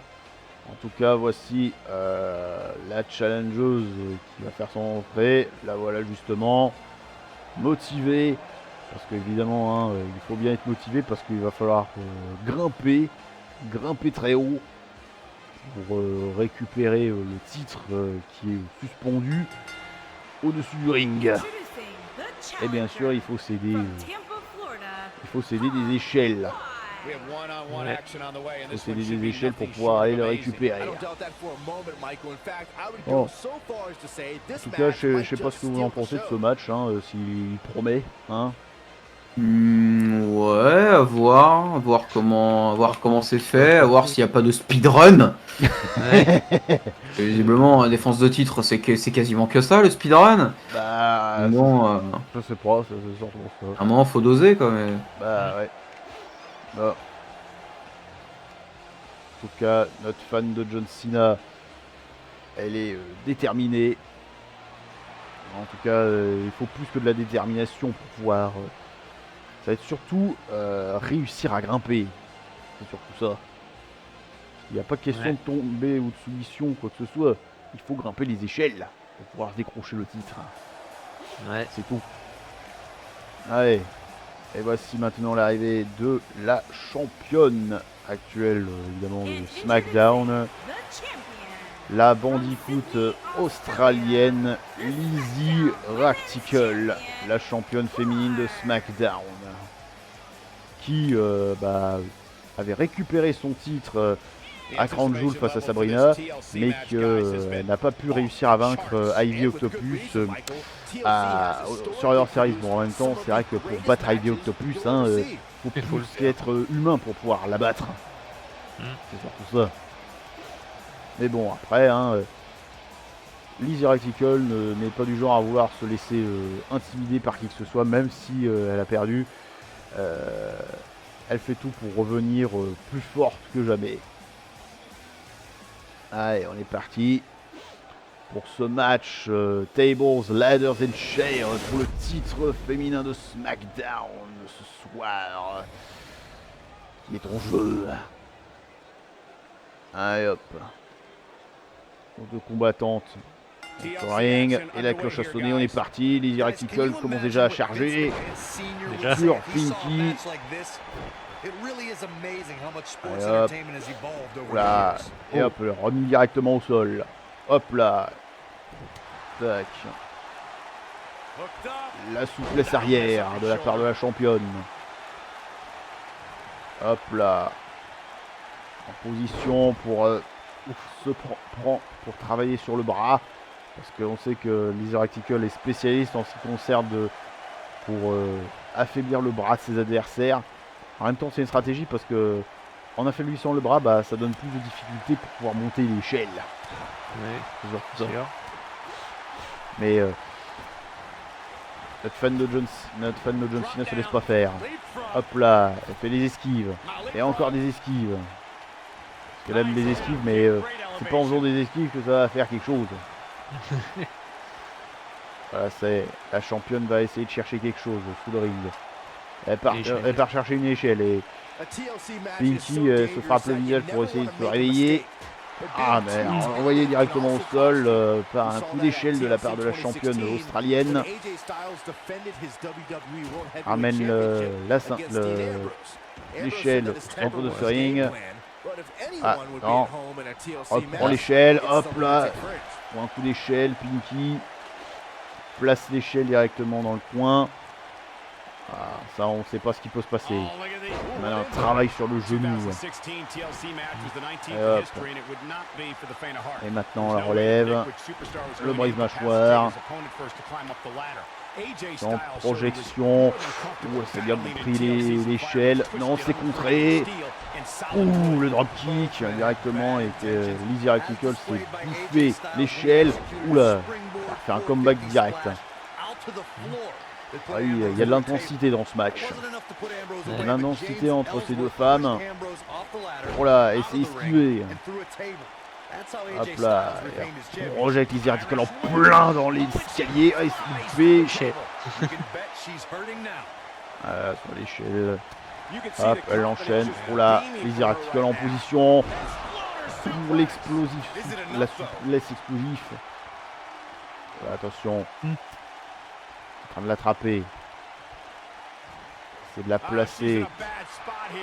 en tout cas, voici la challengeuse qui va faire son entrée. La voilà justement, motivée. Parce qu'évidemment, hein, il faut bien être motivé parce qu'il va falloir grimper très haut pour récupérer le titre qui est suspendu au-dessus du ring. Et bien sûr, il faut céder des échelles. Il faut céder des échelles pour pouvoir aller le récupérer. Bon. En tout cas, je sais pas ce que vous en pensez de ce match, hein, s'il promet. Hein. Ouais, à voir comment c'est fait, à voir s'il n'y a pas de speedrun. Ouais. Visiblement, la défense de titre, c'est quasiment que ça, le speedrun. Bah, Bon, je sais pas, c'est surtout ça. à un moment, faut doser quand même. Bah ouais. Bah. En tout cas, notre fan de John Cena, elle est déterminée. En tout cas, il faut plus que de la détermination pour pouvoir... ça va être surtout réussir à grimper. C'est surtout ça. Il n'y a pas question de tomber ou de soumission ou quoi que ce soit. Il faut grimper les échelles pour pouvoir décrocher le titre. Ouais. C'est tout. Allez. Et voici maintenant l'arrivée de la championne actuelle, évidemment, de SmackDown. La bandicoot australienne Lizzy Ractical, la championne féminine de SmackDown, qui avait récupéré son titre à Crown Jewel face à Sabrina, mais qu'elle n'a pas pu réussir à vaincre Ivy Octopus sur leur série. Bon, en même temps, c'est vrai que pour battre Ivy Octopus, faut plus être humain pour pouvoir la battre. C'est surtout ça. Mais bon, après, Lizzy Ractical n'est pas du genre à vouloir se laisser intimider par qui que ce soit, même si elle a perdu. Elle fait tout pour revenir plus forte que jamais. Allez, on est parti pour ce match Tables, Ladders and Chairs pour le titre féminin de SmackDown ce soir. Qui est en jeu. Allez hop. Deux combattantes sur le ring et la cloche a sonné, on est parti. Lizzy Ractical commence déjà à charger sur Pinky. Allez, hop. Voilà. Et hop, remis directement au sol. Hop là. Tac. La souplesse arrière de la part de la championne. Hop là. En position pour pour travailler sur le bras, parce qu'on sait que Lizzy Ractical est spécialiste en ce qui concerne pour affaiblir le bras de ses adversaires. En même temps, c'est une stratégie parce que en affaiblissant le bras, ça donne plus de difficultés pour pouvoir monter l'échelle. Ouais, c'est sûr. Mais notre fan de John Cena se laisse pas faire. Hop là, elle fait des esquives et encore des esquives. Elle aime les esquives, mais c'est pas en faisant des esquives que ça va faire quelque chose. Voilà, la championne va essayer de chercher quelque chose sous le ring. Elle part chercher une échelle et Pinky se frappe le visage pour essayer de se réveiller. Ah mais envoyé directement au sol par un coup d'échelle de la part de la championne australienne. Ramène l'échelle au centre de ce ring. Ah non, reprend l'échelle, hop là, pour un coup d'échelle, Pinky place l'échelle directement dans le coin. Ah, ça on sait pas ce qui peut se passer. On a un travail sur le genou. Et, hop. Et maintenant on la relève, le brise mâchoire. En projection, c'est bien pris l'échelle, non c'est contré. Ouh, le dropkick directement et Lizzy Ractical s'est bouffé l'échelle. Oula, ça fait un comeback direct. Ah, il y a de l'intensité dans ce match. Il y a de l'intensité entre ces deux femmes. Voilà, et c'est esquivé. Hop là, on rejette les articles en plein dans l'escalier. Ah, il s'est loupé. Sur l'échelle. Hop, elle enchaîne. Oh là, les articles en position. Pour l'explosif. La souplesse explosif. Voilà, attention. En train de l'attraper. C'est de la placer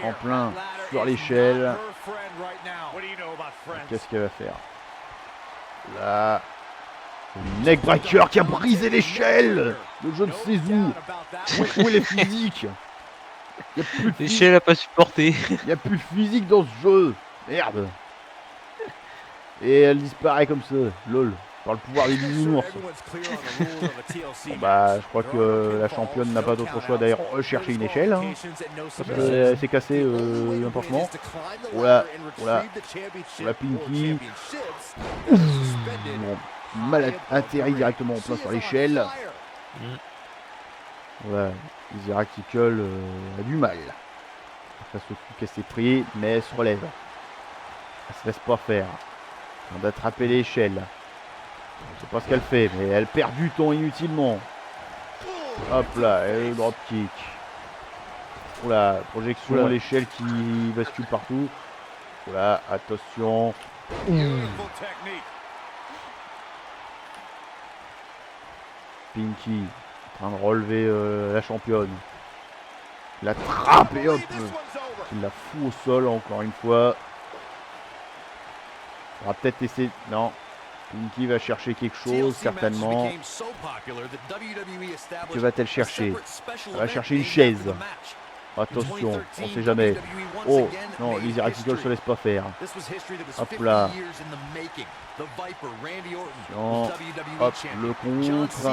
en plein sur l'échelle. Qu'est-ce qu'elle va faire? Là, le neckbreaker qui a brisé l'échelle. Le je ne sais où. Où est les physiques? L'échelle n'a pas supporté. Il n'y a plus de physique dans ce jeu. Merde. Et elle disparaît comme ça. Lol. Par le pouvoir des bisounours. Bon bah, je crois que la championne n'a pas d'autre choix d'ailleurs rechercher une échelle. Hein. Elle s'est cassée n'importe comment. Voilà, voilà. La Pinky. Bon, mal atterri directement en plein sur l'échelle. Voilà, Easy Ractical a du mal. Face au coup qu'elle s'est pris, mais elle se relève. Elle se laisse pas faire. On va attraper l'échelle. Je sais pas ce qu'elle fait, mais elle perd du temps inutilement. Hop là, et le drop kick. Oula, projection à l'échelle qui bascule partout. Oula, attention. Pinky, en train de relever la championne. La trappe et hop. Il la fout au sol encore une fois. On va peut-être essayer. Non. Pinky va chercher quelque chose, certainement. Que va-t-elle chercher? Elle va chercher une chaise. Attention, on sait jamais. Oh, non, Easy Ractical se laisse pas faire. Hop là. Non. Hop, le contre.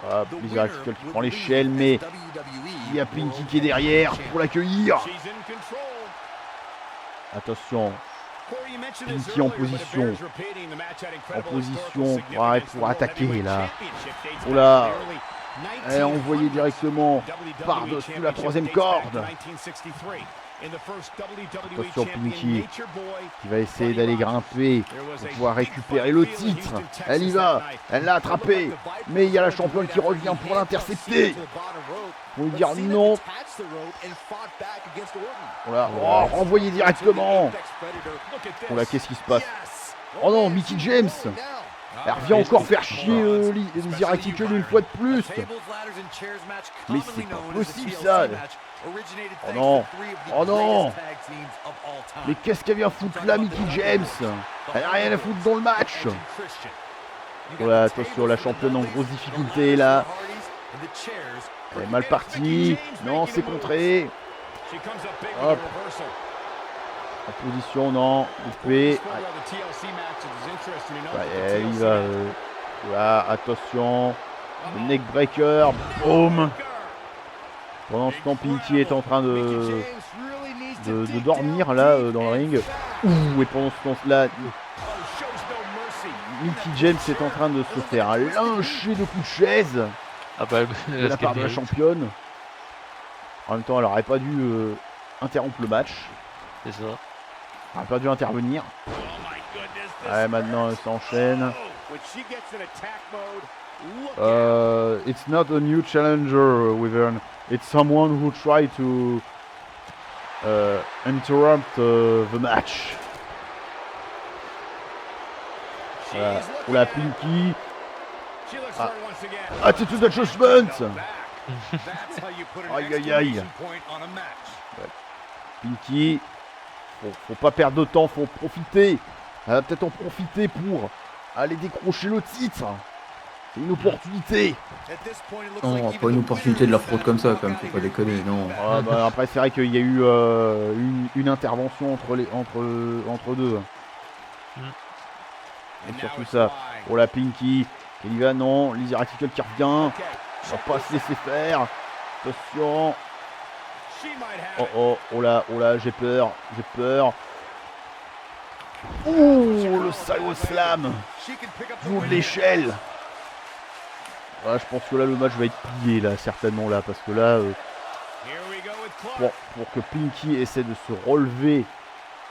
Hop, Easy Ractical qui prend l'échelle, mais il y a Pinky qui est derrière pour l'accueillir. Attention. Pinky en position. En position pour attaquer là. Oh là. Elle a envoyé directement par-dessus la troisième corde. Attention Pinky qui va essayer d'aller grimper pour pouvoir récupérer le titre. Elle y va, elle l'a attrapé, mais il y a la championne qui revient pour l'intercepter. Pour lui dire non. Voilà, oh, renvoyé directement. Oh là, qu'est-ce qui se passe? Oh non, Mickie James. Elle revient encore faire chier les Ractical une fois de plus. Mais c'est pas possible ça. Oh non. Oh non. Mais qu'est-ce qu'elle vient foutre là, Mickie James? Elle n'a rien à foutre dans le match. Voilà, attention, la championne en grosse difficulté là. Elle est mal partie. Non, c'est contré. Hop. En position, non. Coupé. Elle y va. Voilà, attention. Le neckbreaker. Boum. Pendant ce temps, Pinky est en train de dormir là dans le ring. Ouh, et pendant ce temps-là, Mickie James est en train de se faire lyncher de coups de chaise de la part de la championne. En même temps, elle n'aurait pas dû interrompre le match. C'est ça. Elle n'aurait pas dû intervenir. Ouais, maintenant elle s'enchaîne. It's not a new challenger, Wyvern. It's someone who tried to interrupt the match. Voilà. Oula, Pinky. Attitude adjustment. Aïe aïe aïe. Pinky. Faut pas perdre de temps, faut profiter. Elle va peut-être en profiter pour aller décrocher le titre. C'est une opportunité. Non, pas une opportunité de la fraude comme ça, quand même, faut pas déconner, non. Ah, bah, après, c'est vrai qu'il y a eu une intervention entre deux. Et surtout ça. Oh la Pinky. Il y va, non. Easy Ractical qui revient. On va pas se laisser faire. Attention. Oh là, j'ai peur. Ouh, le Cyber Slam. Bout de l'échelle. Ah, je pense que là le match va être plié là, certainement là, parce que là, pour que Pinky essaie de se relever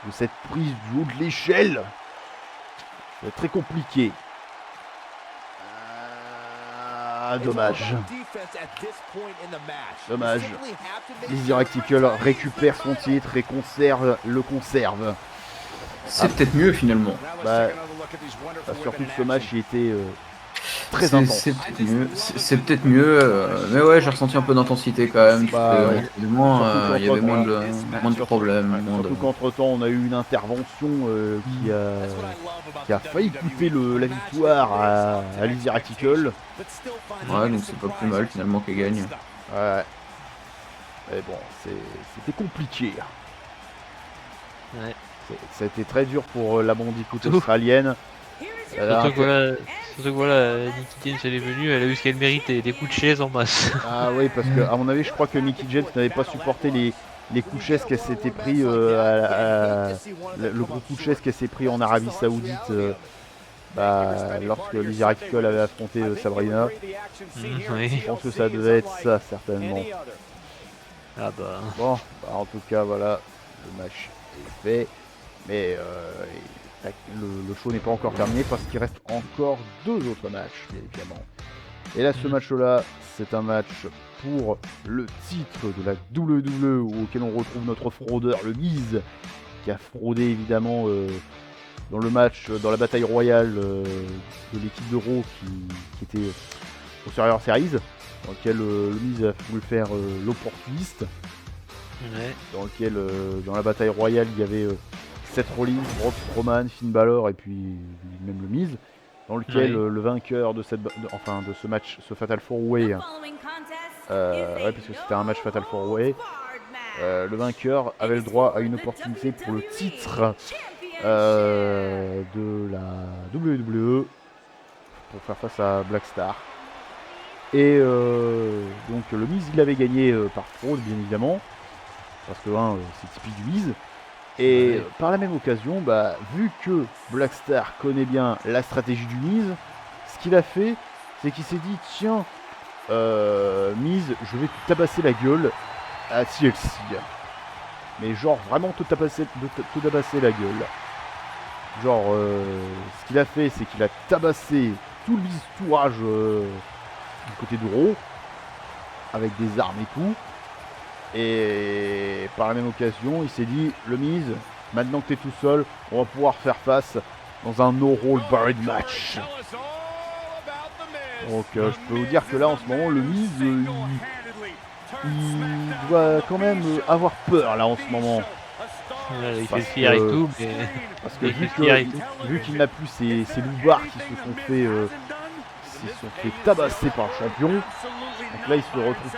de cette prise du haut de l'échelle, ça va être très compliqué. Ah, dommage. Dommage. Easy Ractical récupère son titre et le conserve. C'est peut-être mieux finalement. Bah, surtout que ce match il était très intense. C'est peut-être mieux, mais ouais, j'ai ressenti un peu d'intensité quand même. Bah, ouais. Il y avait moins de problèmes. Surtout qu'entre temps on a eu une intervention qui a failli coûter la victoire à Easy Ractical. Ouais, donc c'est pas plus mal finalement qu'elle gagne. Ouais. Mais bon, c'était compliqué. Ouais. Ça a été très dur pour la bandicoot australienne. Surtout que voilà, Nicky James elle est venue, elle a eu ce qu'elle méritait, des coups de chaise en masse. Ah oui, parce que à mon avis, je crois que Mickie James n'avait pas supporté les coups de chaise qu'elle s'était pris, le gros coup de chaise qu'elle s'est pris en Arabie Saoudite lorsque Easy Ractical avait affronté Sabrina. Oui. Je pense que ça devait être ça, certainement. Ah bah. Bon, en tout cas, voilà, le match est fait. Mais le show n'est pas encore terminé parce qu'il reste encore 2 autres matchs, bien évidemment. Et là, ce match-là, c'est un match pour le titre de la WWE auquel on retrouve notre fraudeur, le Miz, qui a fraudé évidemment dans le match, dans la bataille royale de l'équipe de Raw qui était au Survivor Series, dans lequel le Miz a voulu faire l'opportuniste. Ouais. Dans lequel, dans la bataille royale, il y avait Seth Rollins, Braun Strowman, Finn Balor et puis même le Miz, dans lequel le vainqueur de ce match, ce Fatal 4-Way, parce que c'était un match Fatal 4-Way, le vainqueur avait le droit à une opportunité pour le titre de la WWE pour faire face à Black Star. Et donc le Miz il avait gagné par fraude bien évidemment, parce que c'est typique du Miz. Et par la même occasion, vu que Black Star connaît bien la stratégie du Miz, ce qu'il a fait, c'est qu'il s'est dit tiens, Miz, je vais te tabasser la gueule à TLC. Mais genre vraiment te tabasser la gueule. Genre, ce qu'il a fait, c'est qu'il a tabassé tout le Miz tourage du côté de Raw, avec des armes et tout. Et par la même occasion, il s'est dit, le Miz, maintenant que t'es tout seul, on va pouvoir faire face dans un no roll buried match. Donc je peux vous dire que là en ce moment, le Miz, il doit quand même avoir peur là en ce moment. Il fait fier et tout, mais... Parce que vu qu'il n'a plus ces loupards qui se sont fait tabasser par le champion, donc là il se retrouve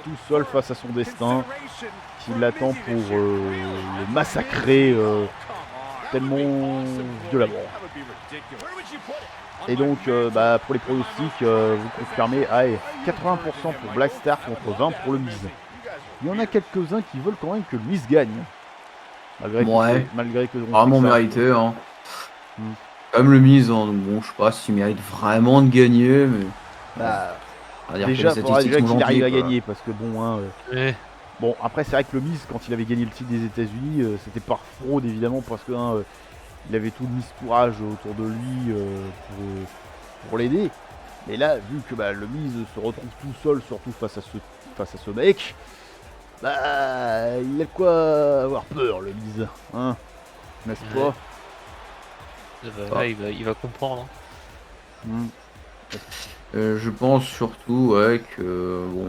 tout seul face à son destin, qui l'attend pour le massacrer tellement violemment. Et donc pour les pronostics, vous confirmez 80% pour Black Star contre 20 pour le Miz. Il y en a quelques-uns qui veulent quand même que le Miz gagne. Malgré que vraiment mérité, hein. Comme le Miz, hein, donc bon, je sais pas s'il mérite vraiment de gagner, mais... déjà qu'il arrive à gagner, parce que bon, bon après c'est vrai que le Miz, quand il avait gagné le titre des États-Unis, c'était par fraude évidemment, parce que il avait tout le Miz courage autour de lui pour l'aider. Mais là, vu que le Miz se retrouve tout seul, surtout face à ce mec, il a de quoi avoir peur, le Miz, hein, n'est-ce pas? Il va comprendre. Je pense surtout que bon,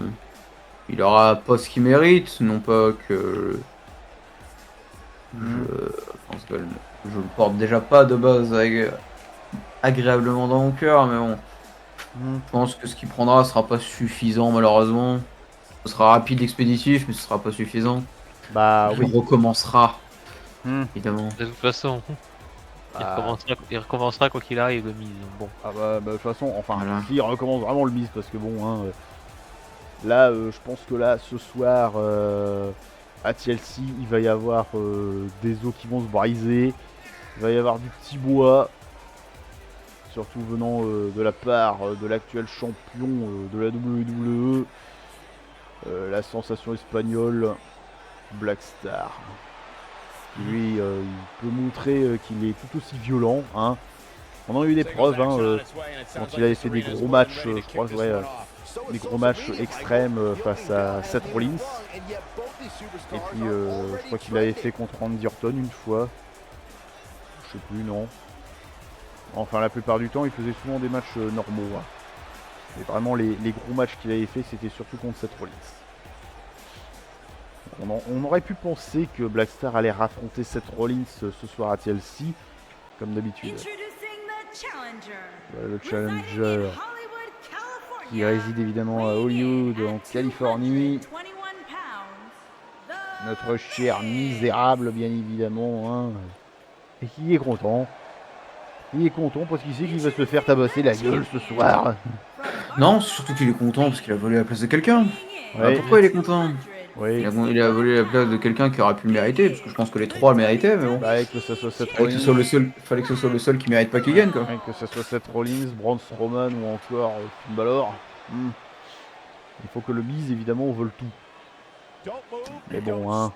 il aura pas ce qu'il mérite, non pas que je le porte déjà pas de base agréablement dans mon cœur, mais bon, je pense que ce qu'il prendra sera pas suffisant malheureusement. Ce sera rapide, expéditif, mais ce sera pas suffisant. Il recommencera, évidemment. De toute façon. Il recommencera quoi qu'il arrive le Miz. Bon. De toute façon, il recommence vraiment le Miz parce que bon, là, je pense que là, ce soir, à TLC, il va y avoir des os qui vont se briser, il va y avoir du petit bois, surtout venant de la part de l'actuel champion de la WWE, la sensation espagnole Blackstar. Qui lui, il peut montrer qu'il est tout aussi violent. Hein. On a eu des preuves quand il avait fait des gros matchs, je crois, des gros matchs extrêmes face à Seth Rollins. Et puis je crois qu'il l'avait fait contre Randy Orton une fois. Je sais plus, non. Enfin, la plupart du temps, il faisait souvent des matchs normaux. Hein. Et vraiment, les gros matchs qu'il avait fait, c'était surtout contre Seth Rollins. On aurait pu penser que Blackstar allait raffronter Seth Rollins ce soir à TLC, comme d'habitude. Le challenger qui réside évidemment à Hollywood, en Californie. Notre cher misérable, bien évidemment, hein, et qui est content. Il est content parce qu'il sait qu'il va se faire tabasser la gueule ce soir. Non, c'est surtout qu'il est content parce qu'il a volé la place de quelqu'un. Ouais. Pourquoi il est content? Oui. Il a volé la place de quelqu'un qui aurait pu le mériter, parce que je pense que les trois le méritaient, mais bon. Bah, que ça soit Seth Fallait que ce Rollins. soit fallait que ce soit le seul qui mérite pas qu'il gagne, quoi. Ouais, que ce soit Seth Rollins, Braun Strowman ou encore Finn Balor. Il faut que le Miz évidemment vole tout. Mais bon, hein.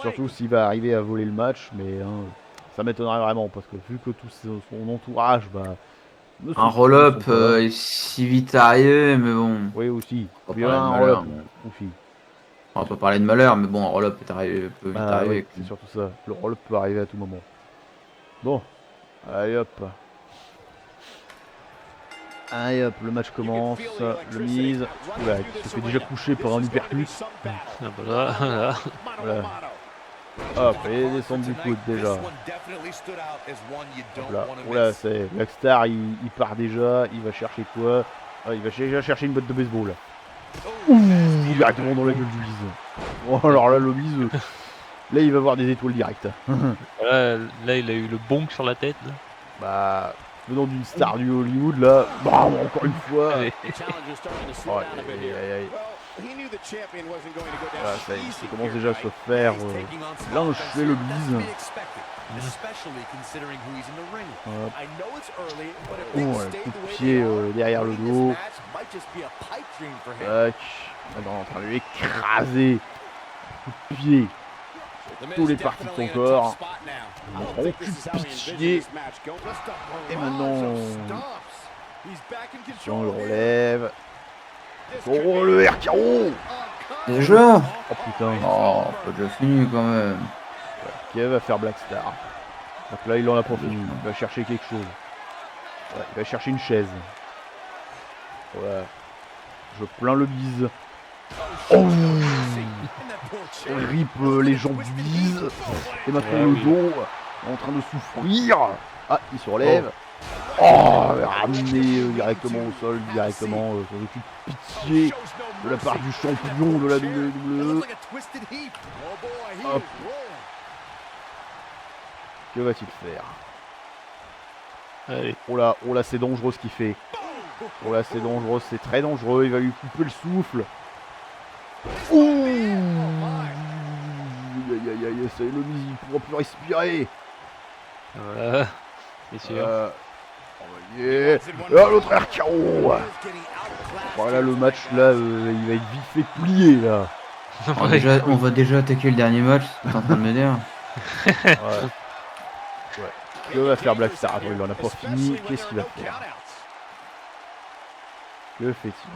Surtout s'il va arriver à voler le match, mais hein, ça m'étonnerait vraiment parce que vu que tout son entourage, bah. Un roll-up est si vite arrivé, mais bon. Oui, aussi. On Puis va un parler de roll-up malheur, aussi. On va pas parler de malheur, mais bon, un roll-up peut vite Bah, arriver. ouais, c'est surtout ça. Le roll-up peut arriver à tout moment. Bon, allez hop. Allez hop, le match commence. Le Miz. Oula, il se fait déjà coucher par un uppercut. Ah, voilà, voilà. Voilà. Hop, et descendre du coude déjà. Hop là, oula, c'est Blackstar, il part déjà, il va chercher quoi? Ah, il va déjà chercher une botte de baseball. Ouh, directement dans la gueule du Miz. Oh, alors là, le Miz, là, il va voir des étoiles directes. Voilà, là, il a eu le bonk sur la tête. Là. Bah, venant d'une star du Hollywood, là, bam, encore une fois. Allez. Oh, aïe, aïe, aïe. Voilà, ça commence déjà à se faire lyncher le Miz. Hop. Oh, un coup de pied derrière le dos. Tac. Maintenant, en train de lui écraser. Coup de pied. Tous les parties de son corps. On cul de pitié. Et maintenant, on le relève. Oh, le RKO. Déjà? Oh putain. Oh, pas déjà fini quand même. Qui va faire Blackstar. Donc là, il en a pas fini. Il va chercher quelque chose. Ouais, il va chercher une chaise. Voilà. Je plains le bise. Oh, on rip les jambes du bise. Et maintenant le dos en train de souffrir. Ah, il se relève. Oh, ramené directement au sol, directement sans aucune pitié de la part du champion de la WWE. Hop. Que va-t-il faire? Allez. Oh là, c'est dangereux ce qu'il fait. Oh là, c'est dangereux, c'est très dangereux. Il va lui couper le souffle. Ouh, aïe aïe aïe, ça y est, le Miz, il pourra plus respirer. Voilà. C'est sûr. Yeah. Ah, l'autre RKO. Voilà, le match là, il va être vite fait plier là. On va déjà attaquer le dernier match, c'est ce que t'es en train de me dire. Ouais. Que va faire Blackstar? Attends, il en a pas fini. Qu'est-ce qu'il va faire? Que fait-il?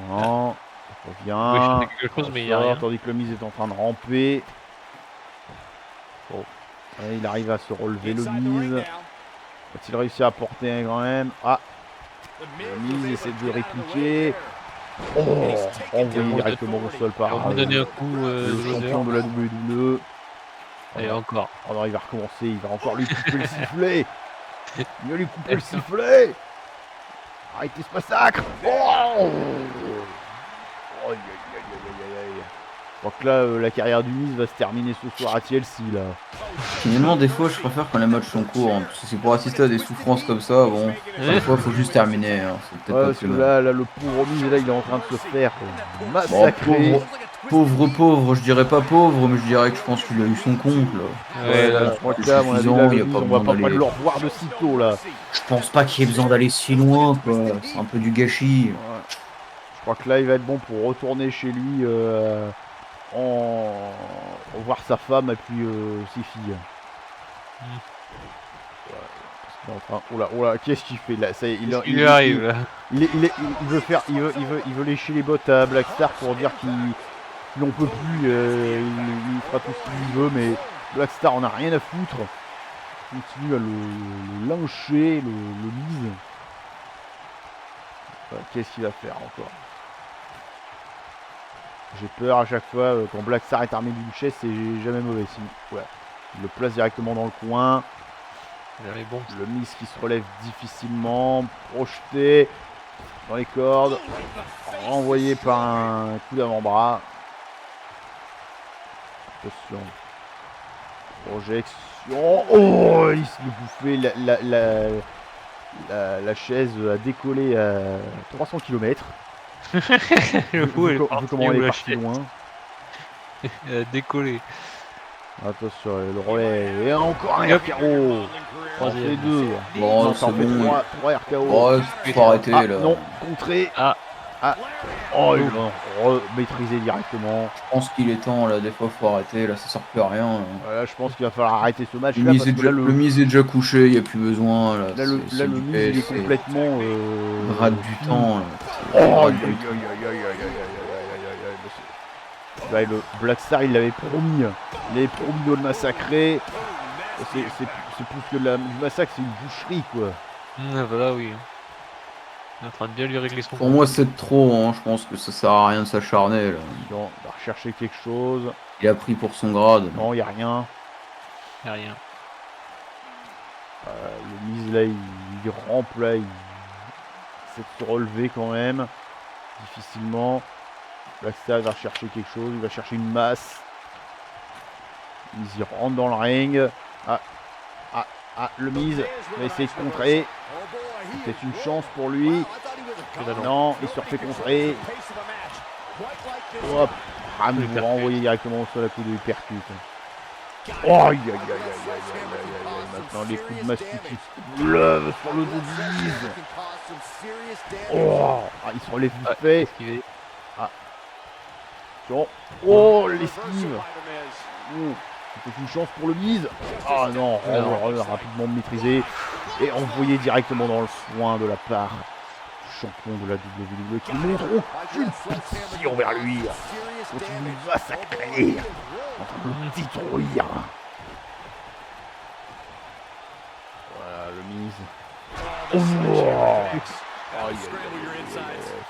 Non, il revient. Quelque chose, mais il y a rien. Tandis que le Miz est en train de ramper. Bon. Ouais, il arrive à se relever, le Miz. Va-t-il réussir à porter quand même? Ah, le Miz essaie de répliquer. Oh, envoyé directement au sol par On va donner un coup le champion de la WWE. Et encore. Oh non, il va recommencer, il va encore lui couper le sifflet. Il va lui couper le sifflet. Arrêtez ce massacre. Oh, aïe, aïe, aïe, aïe, aïe. Je crois que là, la carrière du Miz va se terminer ce soir à TLC là. Finalement, des fois, je préfère quand les matchs sont courts. Hein, parce que c'est pour assister à des souffrances comme ça. Bon, des fois, il faut juste terminer. Hein, Ouais, parce que là, le pauvre Miz, là, il est en train de se faire massacrer. Pauvre, je dirais pas pauvre, mais je dirais que je pense qu'il a eu son compte là. Ouais, là, là, je crois que C'est là, à mon avis, suffisant, là, il y le a Miz, pas on va besoin pas d'aller. le revoir de sitôt, là. Je pense pas qu'il y ait besoin d'aller si loin, quoi. C'est un peu du gâchis. Ouais. Je crois que là, il va être bon pour retourner chez lui, voir sa femme et puis ses filles. Oh là, qu'est-ce qu'il fait là? Ça y est, il lui arrive là. il veut lécher les bottes à Blackstar pour dire qu'il n'en peut plus. Il fera tout ce qu'il veut, mais Blackstar en a rien à foutre. Il continue à le lyncher, le Miz. Qu'est-ce qu'il va faire encore? J'ai peur à chaque fois quand Blackstar est armé d'une chaise, c'est jamais mauvais signe. Ouais. Il le place directement dans le coin. Bon. Le Miz qui se relève difficilement, projeté dans les cordes, renvoyé par un coup d'avant-bras. Attention. Projection. Oh, il se bouffait. La chaise a décollé à 300 km. Vu comment elle est partie loin. Décollé. Attention, le relais. Et encore un RKO. Ça fait 2. Bon, Non, ça en fait 3 RKO. Oh, faut arrêter là. Non, contré. Oh, il va maîtriser directement. Je pense qu'il est temps là, des fois faut arrêter, là ça sort plus à rien. Là. Voilà, je pense qu'il va falloir arrêter ce match. Le Miz est déjà couché, il n'y a plus besoin. Là, le Miz il est complètement. Rate du temps. Là. Oh, le Blackstar il l'avait promis. Il avait promis de le massacrer. C'est plus que du massacre, c'est une boucherie quoi. Voilà, oui. Il est en train de bien lui régler son. Pour moi, c'est trop. Hein. Je pense que ça sert à rien de s'acharner. On va rechercher quelque chose. Il a pris pour son grade. Non, il n'y a rien. Il n'y a rien. Le Miz là, il rampe là. Il essaie de se relever quand même. Difficilement. Blackstar va chercher quelque chose. Il va chercher une masse. Miz il rentre dans le ring. Le Miz va essayer de contrer. C'est une chance pour lui. Non, il se refait contrer. Hop. Vous renvoyez directement au sol à coup de hypercute. Oh, aïe. Maintenant les coups de massue qui se lèvent sur le dos du Miz. Oh, il se relève vite fait. Oh, l'esquive. C'était une chance pour le Miz. Ah non, rapidement maîtrisé et envoyé directement dans le foin de la part du champion de la WWE qui montre aucune pitié envers lui. Continue de massacrer, en train de le détruire. Voilà le Miz.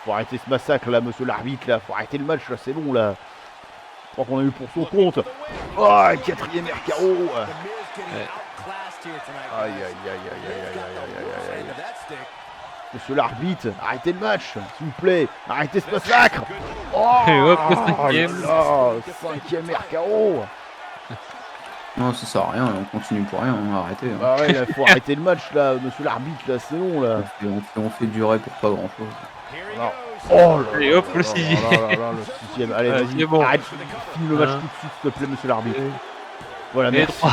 Faut arrêter ce massacre là, monsieur l'arbitre là. Faut arrêter le match là, c'est bon là. Je crois qu'on a eu pour son compte. Oh, 4ème RKO. Aïe. Monsieur l'arbitre, arrêtez le match, s'il vous plaît. Arrêtez ce massacre. Et hop, le 5ème. 5ème RKO. Non, ça sert à rien, on continue pour rien, on va arrêter. Hein. Bah ouais, faut arrêter le match là, monsieur l'arbitre là, c'est bon là. On fait durer pour pas grand chose. Alors, oh là, et hop, le 6ème. Le 6ème. Allez, vas-y, bon. arrête, finis le match tout de suite, s'il te plaît, monsieur l'arbitre. Voilà, merci.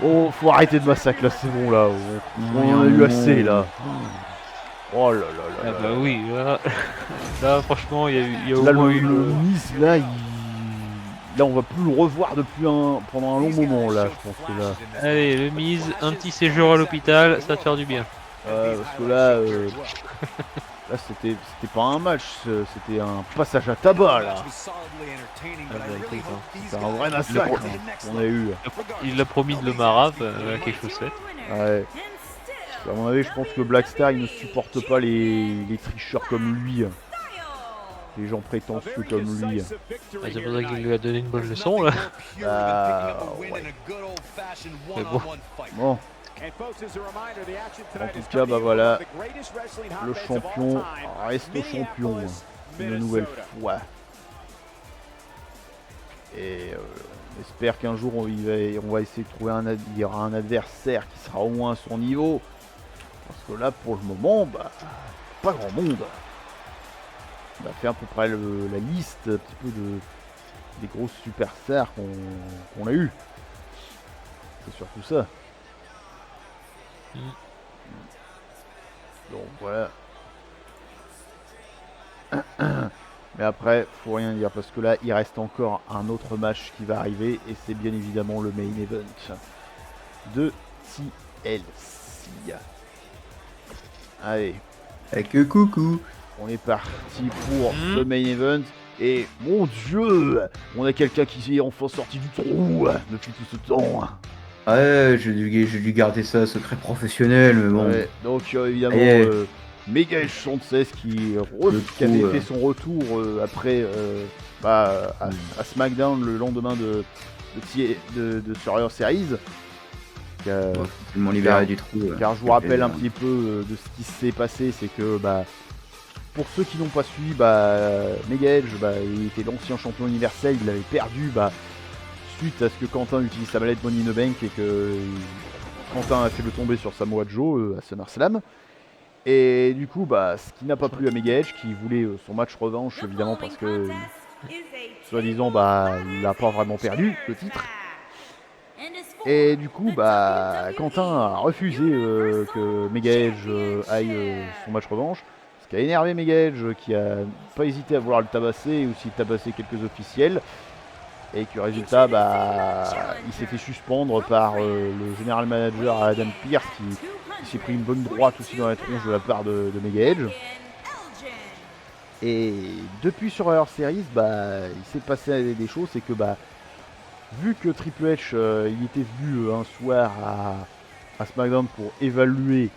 Oh, faut arrêter de massacre là, c'est bon là. On en a eu assez là. Oh là. Ah bah oui, là franchement, il y a au là, moins le Miz là, là, on va plus le revoir pendant un long moment là, je pense que là. Allez, le Miz, un petit séjour à l'hôpital, ça va te faire du bien. Parce que là, là c'était pas un match, c'était un passage à tabac là. C'est un vrai massacre qu'on a eu. Il l'a promis de le marave à quelque chose. Ouais. À mon avis, je pense que Blackstar il ne supporte pas les tricheurs comme lui. Les gens prétentieux comme lui. C'est pour ça qu'il lui a donné une bonne leçon là. Ouais. Mais bon. Bon. En tout cas, bah voilà. Le champion reste champion. Une nouvelle fois. Et on espère qu'un jour on va essayer de trouver il y aura un adversaire qui sera au moins à son niveau. Parce que là, pour le moment, bah, pas grand monde. On a fait à peu près la liste un petit peu des grosses superstars qu'on a eu. C'est surtout ça. Donc voilà. Mais après, faut rien dire parce que là, il reste encore un autre match qui va arriver et c'est bien évidemment le main event de TLC. Allez, Avec coucou. on est parti pour le main event et mon Dieu, on a quelqu'un qui est enfin sorti du trou depuis tout ce temps. Ouais, j'ai dû garder ça secret professionnel, mais bon. Ouais, donc évidemment, Miguel Sanchez qui avait fait son retour après à SmackDown le lendemain de Survivor Series. Mon libéré du trou. Car je vous rappelle un petit peu de ce qui s'est passé, c'est que pour ceux qui n'ont pas suivi, Miguel, il était l'ancien champion universel, il l'avait perdu suite à ce que Quentin utilise sa mallette Money in the Bank et que Quentin a fait le tomber sur Samoa Joe à SummerSlam. Et du coup, ce qui n'a pas plu à Mega Edge, qui voulait son match revanche, évidemment, parce que, soi-disant, il n'a pas vraiment perdu le titre. Et du coup, Quentin a refusé que Mega Edge aille son match revanche. Ce qui a énervé Mega Edge, qui a pas hésité à vouloir le tabasser et aussi tabasser quelques officiels. Et que résultat, il s'est fait suspendre par le général manager Adam Pearce qui s'est pris une bonne droite aussi dans la tronche de la part de Mega Edge. Et depuis Survivor Series, il s'est passé des choses, c'est que vu que Triple H il était venu un soir à SmackDown pour évaluer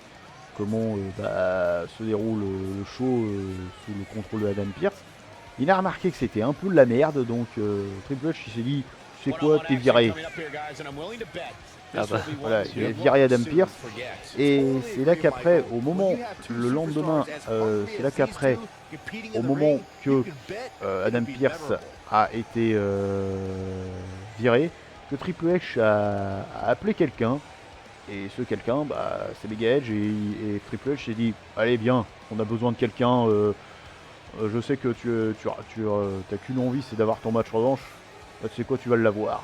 comment se déroule le show sous le contrôle de Adam Pearce, il a remarqué que c'était un peu de la merde, donc Triple H il s'est dit, tu sais quoi, t'es viré. Voilà, il a viré Adam Pearce, et c'est là qu'après, le lendemain, c'est là qu'après, au moment que Adam Pearce a été viré, que Triple H a appelé quelqu'un, et ce quelqu'un, c'est Mega Edge, et Triple H s'est dit, allez viens, on a besoin de quelqu'un. Je sais que tu t'as qu'une envie, c'est d'avoir ton match revanche. Tu sais quoi, tu vas l'avoir.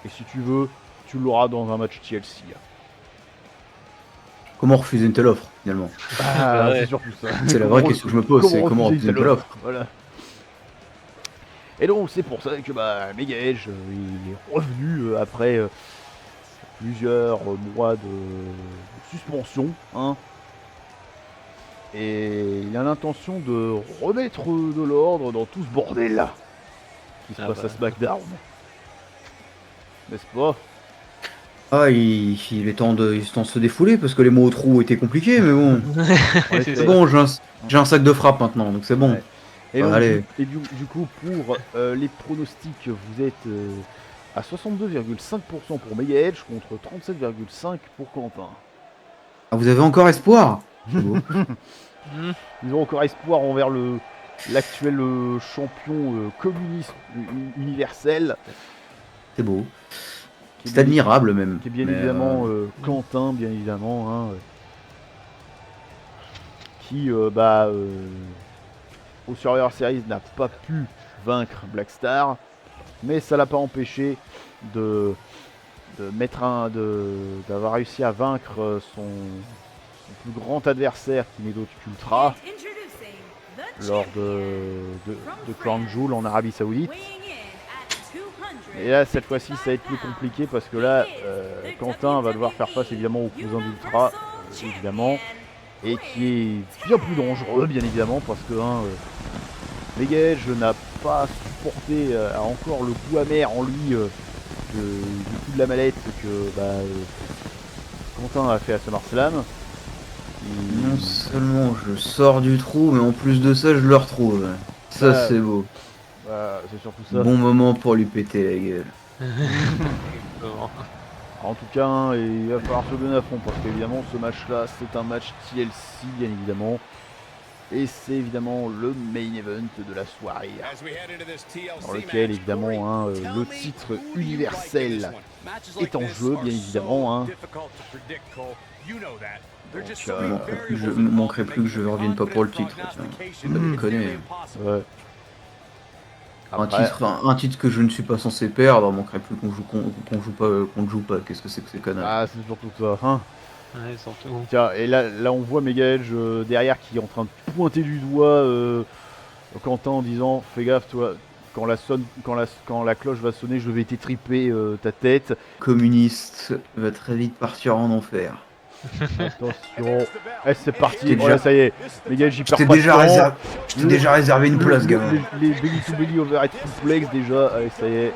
Et si tu veux, tu l'auras dans un match TLC. Comment refuser une telle offre, finalement? C'est surtout ça. C'est la vraie question que je me pose, c'est comment refuser une telle offre. Voilà. Et donc c'est pour ça que Mega Edge il est revenu après plusieurs mois de suspension. Et il a l'intention de remettre de l'ordre dans tout ce bordel là qui se passe à SmackDown. N'est-ce pas? Il est temps de se défouler parce que les mots au trou étaient compliqués, mais bon. C'est bon, j'ai un sac de frappe maintenant, donc c'est bon. Ouais. Et, donc, du coup, pour les pronostics, vous êtes à 62,5% pour Mega Edge contre 37,5% pour Quentin. Ah, vous avez encore espoir? Ils ont encore espoir envers l'actuel champion communiste universel. C'est beau. C'est admirable même. Qui est bien évidemment Quentin, bien évidemment. Qui, au Survivor Series, n'a pas pu vaincre Black Star. Mais ça l'a pas empêché d'avoir réussi à vaincre son plus grand adversaire qui n'est d'autre qu'Ultra lors de Crown Jewel en Arabie Saoudite. Et là cette fois-ci ça va être plus compliqué parce que là Quentin va devoir faire face évidemment au cousin d'Ultra évidemment, et qui est bien plus dangereux bien évidemment parce que Mega Edge n'a pas supporté encore le goût amer en lui du coup de la mallette que Quentin a fait à SummerSlam. Non seulement je sors du trou, mais en plus de ça, je le retrouve. Ça, c'est beau. C'est surtout ça. Bon moment pour lui péter la gueule. En tout cas, il va falloir se donner à fond parce qu'évidemment, ce match-là, c'est un match TLC, bien évidemment. Et c'est évidemment le main event de la soirée. Dans lequel, évidemment, le titre universel est en jeu, bien évidemment. Donc, je ne manquerai plus que je ne revienne pas pour le titre. Tiens. Pas déconner. Ouais. Après, Un titre que je ne suis pas censé perdre, manquerait plus qu'on ne joue pas. Qu'est-ce que c'est que ces conneries? ah, c'est surtout ça. Hein. Ouais, surtout. Tiens, et là on voit Mega Edge derrière qui est en train de pointer du doigt Quentin en disant fais gaffe, toi, quand la cloche va sonner, je vais t'étriper ta tête. Communiste va très vite partir en enfer. Attention. Eh, c'est parti. T'es Voilà, déjà- ça y est. Mega Edge, il Je perd t'ai pas de déjà, temps. déjà réservé une place, gamin. Les belly to belly overhead suplex déjà. Allez, ça y est.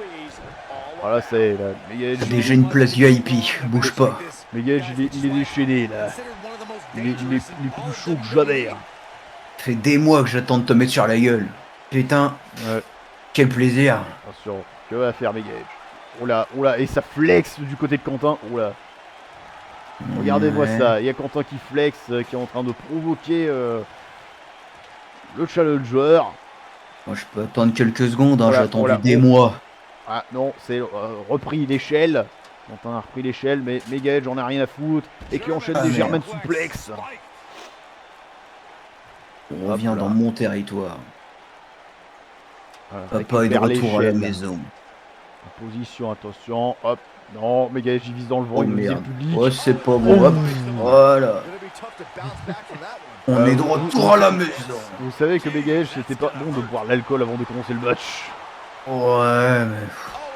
Voilà, ça y est. Là. Mega Edge, T'as déjà une place VIP, bouge pas. Mega Edge, il est déchaîné là. Il est plus chaud que jamais. Hein. Ça fait des mois que j'attends de te mettre sur la gueule. Putain, Ouais. quel plaisir. Attention, que va faire Mega Edge? Oula, et ça flex du côté de Quentin. Oula. Regardez-moi Ouais. ça, il y a Quentin qui flex, qui est en train de provoquer le challenger. Moi, je peux attendre quelques secondes, hein, Voilà, j'ai attendu voilà. des mois. Ah non, c'est repris l'échelle. Quentin a repris l'échelle, mais Mega Edge, j'en ai rien à foutre. Et qui enchaîne des merde. German suplex. On revient là. dans mon territoire. Voilà, Papa est de récupère retour à la l'échelle. maison. En position, attention, hop. Non, Mega Edge, il vise dans le vent, Oh il veut viser le merde. public. Ouais, c'est pas bon. Hop, voilà. On est de retour à la maison. Vous savez que Mega Edge, c'était pas bon de boire l'alcool avant de commencer le match. Ouais, mais.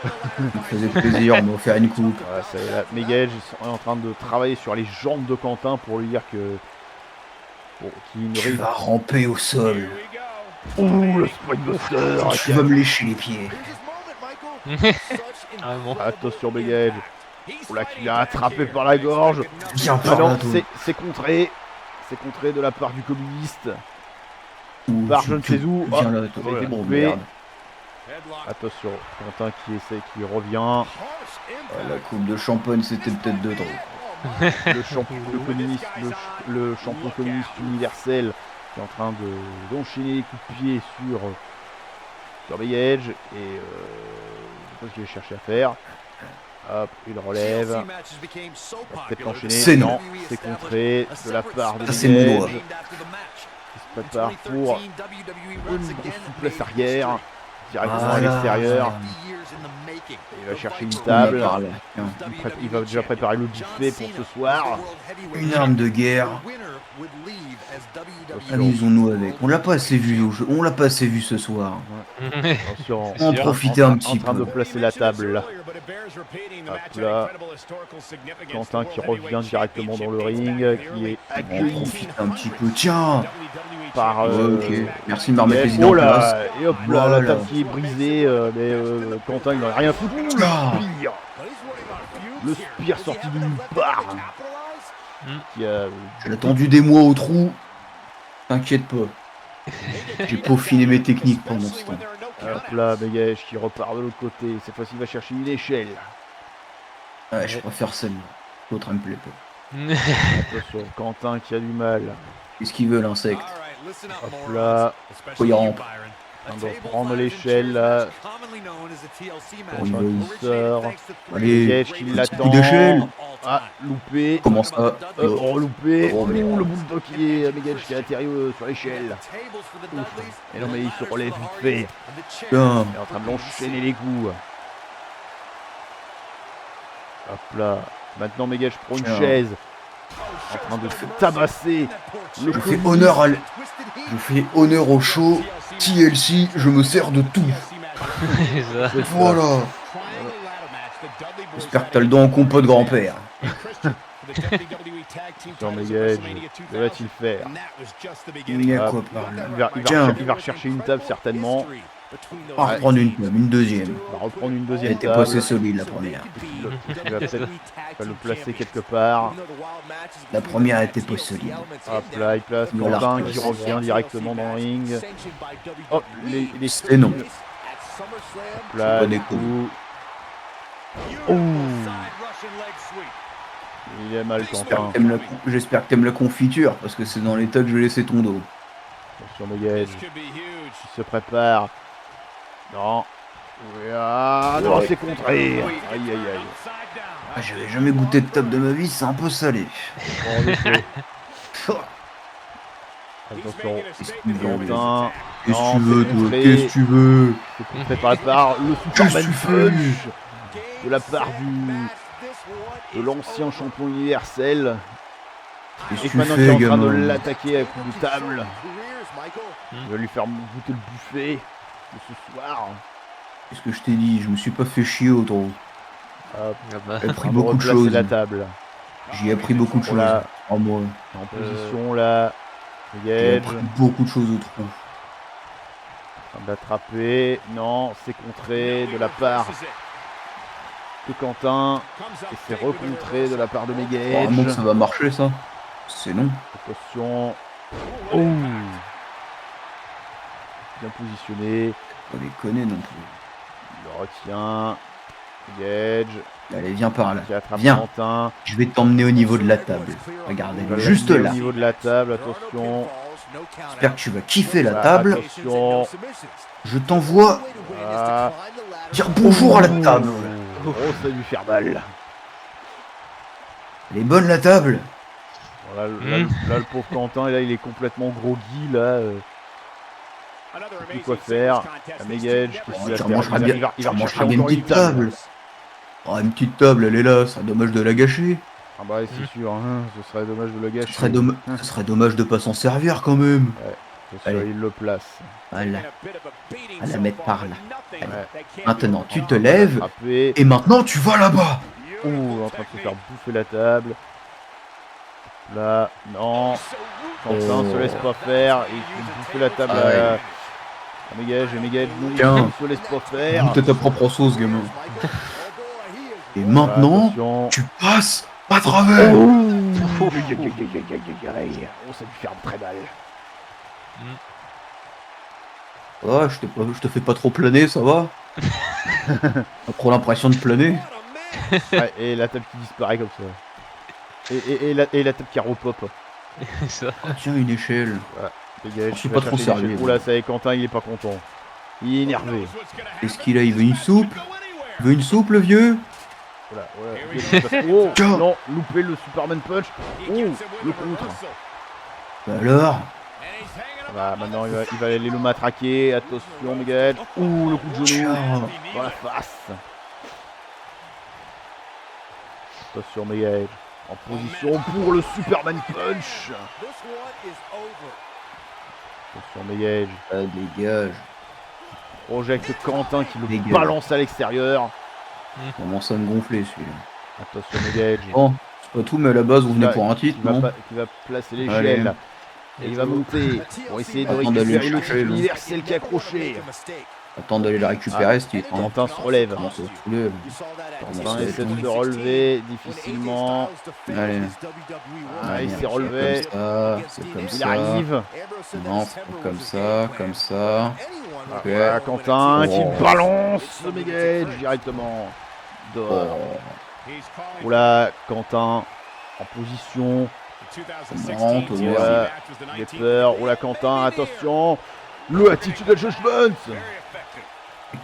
Ça me faisait plaisir, on m'a offert une coupe. Voilà, ça y est, là, Mega Edge est en train de travailler sur les jambes de Quentin pour lui dire que. Bon, qu'il ne Tu risque. vas ramper au sol. Ouh, le Spinebuster. Tu vas me lécher les pieds. Vraiment. Attention, Mega Edge. Oula, qui l'a attrapé par la gorge. Viens Ah par là, non, toi. c'est contré. C'est contré de la part du communiste. Ouh, Par je ne sais où. Viens Oh, là, toi. ça a été Oh, coupé. merde. Attention, Quentin qui essaie, qui revient. La coupe de champagne, c'était peut-être de trop. Le champion communiste, le champion communiste universel qui est en train d'enchaîner les coups de pied sur Mega Edge. Et je sais pas ce qu'il va chercher à faire. Hop, il relève. Il va peut-être l'enchaîner. C'est Non, c'est contré de la part de Ça, c'est Mega mon doigt. Edge. Il se prépare pour une grosse souplesse arrière. Directement à l'extérieur. Il va chercher une table. Par là. Tiens. Il va déjà préparer le buffet pour ce soir. Une arme de guerre. Amusons-nous avec. On l'a pas assez vu au jeu. On l'a pas assez vu ce soir. Attention, On en sûr. profiter un en petit train peu. de placer la table là. Hop là. Quentin qui revient directement dans le ring, qui est On en accueilli profite un petit peu. Tiens. par. Ok. Merci de me remettre les idées Oh en place. là, et hop là, Voilà. la table qui est brisée, mais Quentin il n'en a rien foutu. Ah. Le spire sorti de nulle part. Qui a J'ai attendu des mois au trou. T'inquiète pas. J'ai peaufiné mes techniques pendant ce temps. hop là, Mega Edge qui repart de l'autre côté. Cette fois-ci, il va chercher une échelle. Ouais, je préfère celle-là. L'autre, elle me plaît pas. Attention, Quentin qui a du mal. Qu'est-ce qu'il veut, l'insecte? Hop là, Oh, il rampe. on doit prendre l'échelle là. Oui, Quentin oui. qui sort. Allez, Mega Edge qui petit l'attend. coup d'échelle. Ah, loupé. Comment ça? Oh, loupé. Oh, merde. Le bulldog qui est Mega Edge qui est atterri sur l'échelle. Et non mais il se relève vite fait. Tiens. Il est en train de l'enchaîner les coups. Hop là. Maintenant Mega Edge prend une Tiens. chaise. En train de se tabasser. Le Je fais communiste. honneur à Je fais honneur au show. TLC, je me sers de tout. Ça. C'est ça. Voilà. J'espère que t'as le don en compo de grand-père. Sur Mega Edge, que va-t-il faire? Il y a Ah, quoi par là? Il va rechercher une table certainement. On va reprendre une deuxième. Il va reprendre une Elle deuxième était table. pas assez solide la première. Il va peut-être le placer quelque part. La première était pas solide. Hop là, il place Il va la Quentin qui replacer. revient directement dans le ring. Hop, les C'est non. Hop là, Pas les des coups. coups. Ouh. Il est mal Quentin. J'espère que t'aimes la confiture, parce que c'est dans l'état que je vais laisser ton dos. Sur Mega Edge, il se prépare. Non. Oui, ah, non, c'est contré. Aïe aïe aïe. Ah, j'avais jamais goûté de table de ma vie, c'est un peu salé. Bon, en effet. Attention, Quentin. Quentin. Qu'est-ce que Non, tu veux, c'est toi? contré. Qu'est-ce que tu veux? C'est contré par la part le Superman Punch de la part de l'ancien champion universel. Qu'est-ce Et que tu maintenant qui est fais, en train de gamin? l'attaquer à coup de table. Il va lui faire goûter le buffet de ce soir. Qu'est-ce que je t'ai dit? Je me suis pas fait chier autant. Ah bah. J'ai appris On va beaucoup de replacer choses. la table. J'ai appris beaucoup de choses. Voilà. En moi. En position là. J'ai Gage. appris beaucoup de choses au trou. En train d'attraper. Non, c'est contré de la part de Quentin. Et c'est recontré de la part de Megage. Vraiment que ça va marcher, ça? C'est non. Attention. Oh. Bien positionné. Pas déconner non plus. Il le retient. Gage. Allez, viens par là. Qui attrape Viens. Quentin. Je vais t'emmener au niveau de la table. Regardez, Il va juste l'amener là. Au niveau de la table, attention. J'espère que tu vas kiffer la Voilà, table. Attention. Je t'envoie Voilà. dire bonjour à la table. Oh, ça va lui faire mal. Elle est bonne la table. Voilà, là, le pauvre Quentin, là, il est complètement groggy, là. Il sait plus quoi faire. La Megage, qu'est-ce qu'il va Tu faire? mangeras Il va bien rechercher une encore une petite table. Oh, une petite table, elle est là. C'est dommage de la gâcher. Ah bah c'est sûr, hein, ce serait dommage de le gâcher. Ce serait dommage de pas s'en servir quand même. C'est sûr, Allez. il le place. Voilà. À la mettre par là. Allez. Ouais. Maintenant, tu te lèves. Attrapé. Et maintenant, tu vas là-bas. Oh, il est en train de se faire bouffer la table. Là, non. Quentin se laisse pas faire. Et il fait bouffer la table Ah ouais. à Megage. Et Megage, non, Tiens. il se laisse pas faire. Goûte à ta propre sauce, gamin. Et maintenant, Attention. tu passes à travers. Oh, ça lui fait très mal. Ouais, je te fais pas trop planer, ça va? T'as trop l'impression de planer? Ouais, et la table qui disparaît comme ça. Et la table qui repop. Ça. Oh, tiens, une échelle. Megage, Je suis il pas va trop chercher les sérieux. cheveux. Oula, ça y est, Quentin, il est pas content. Il est énervé. Qu'est-ce qu'il a? Il veut une soupe? Il veut une soupe, le vieux? Voilà. Oh, Tiens. non, loupé le Superman Punch. Oh, le contre. Bah alors? Voilà, maintenant il va aller le matraquer. Attention, Megage. Ouh, le coup de genou Tiens. dans la face. Attention, Megage. En position pour le Superman Punch. Attention, Megage. Ah, dégage. Projecte Quentin qui le Dégage. balance à l'extérieur. Commence à me gonfler, celui-là. Attention, Megage. Bon, c'est pas tout, mais à la base, vous venez pour un titre, non? Qui va placer Allez. l'échelle. Et il va monter pour essayer de Attends d'aller récupérer le le chercher, titre là. universel qui est accroché. Attends d'aller la récupérer, ce titre. Quentin se relève. Comment ça se soulève? Quentin essaie de se relever difficilement. Allez. Ah, il s'est relevé. C'est comme Il ça. arrive. Non, c'est pas comme ça, comme ça. Ok. Voilà, Quentin Oh. qui balance Megage directement dehors. Oh. Oula, Quentin en position. Monte, ouais. Voilà, il est peur. Oula, Quentin, attention. Le Attitude Judgment.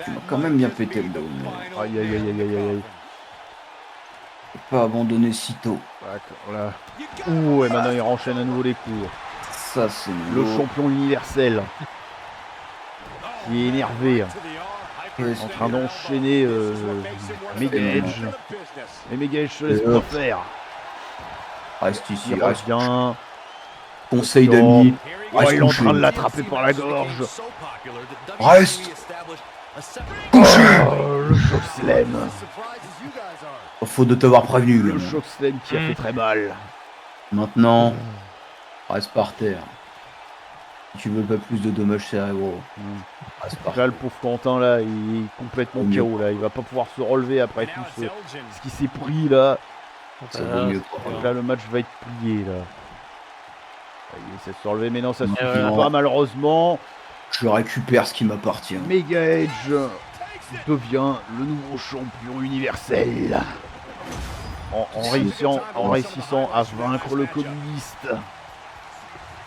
Tu m'as quand même bien pété le dos. Mais Aïe, aïe, aïe, aïe, aïe, aïe. faut pas abandonner si tôt. Voilà. Ouh, et maintenant il enchaîne à nouveau les coups. Ça, c'est Le nouveau. champion universel qui est énervé, Ouais, en train d'enchaîner Megage. Et Megage se laisse pas faire. Reste ici, Il reste. revient. Conseil d'amis. Oh, il est en couché. train de l'attraper par la gorge. Reste. Oh, le choc slam. Faute de t'avoir prévenu. Le gamin. choc slam qui a fait très mal. Maintenant, reste par terre. Si tu veux pas plus de dommages cérébraux, reste par Là, terre. le pauvre Quentin, là, il est complètement KO. Là. Il va pas pouvoir se relever après tout ce qui s'est pris là. Ça vaut mieux. Donc là, le match va être plié là. Il essaie de se relever, mais non, ça suffit non. pas malheureusement. Je récupère ce qui m'appartient. Megage devient le nouveau champion universel. En réussissant à vaincre le communiste.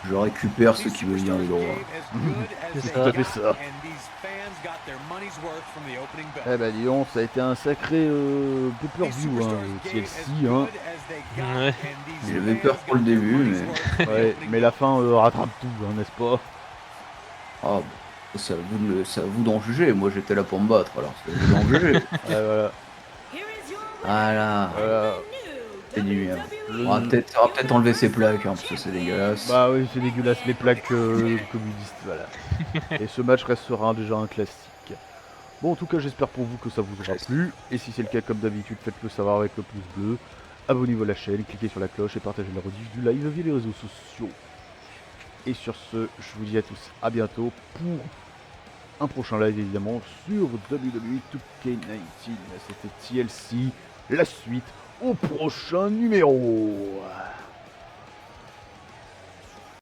Je récupère ce qui me vient de droit. C'est Tout à ça. fait ça. Eh ben dis donc, ça a été un sacré pay-per-view, hein, TLC, hein. Ouais. J'avais peur pour le début, mais... Ouais, mais la fin rattrape tout, hein, n'est-ce pas? Ah, bah, c'est à vous d'en juger. Moi, j'étais là pour me battre, alors c'est à vous d'en juger. Ouais, voilà. Voilà. Voilà. C'est du merde. Le- On va peut-être enlever ces plaques, hein, parce que c'est dégueulasse. Bah oui, c'est dégueulasse, les plaques communistes, voilà. Et ce match restera déjà un classique. Bon, en tout cas, j'espère pour vous que ça vous aura plu. Et si c'est le cas, comme d'habitude, faites-le savoir avec le pouce bleu. Abonnez-vous à la chaîne, cliquez sur la cloche et partagez la rediff du live via les réseaux sociaux. Et sur ce, je vous dis à tous à bientôt pour un prochain live, évidemment, sur WWE 2K19. C'était TLC, la suite au prochain numéro.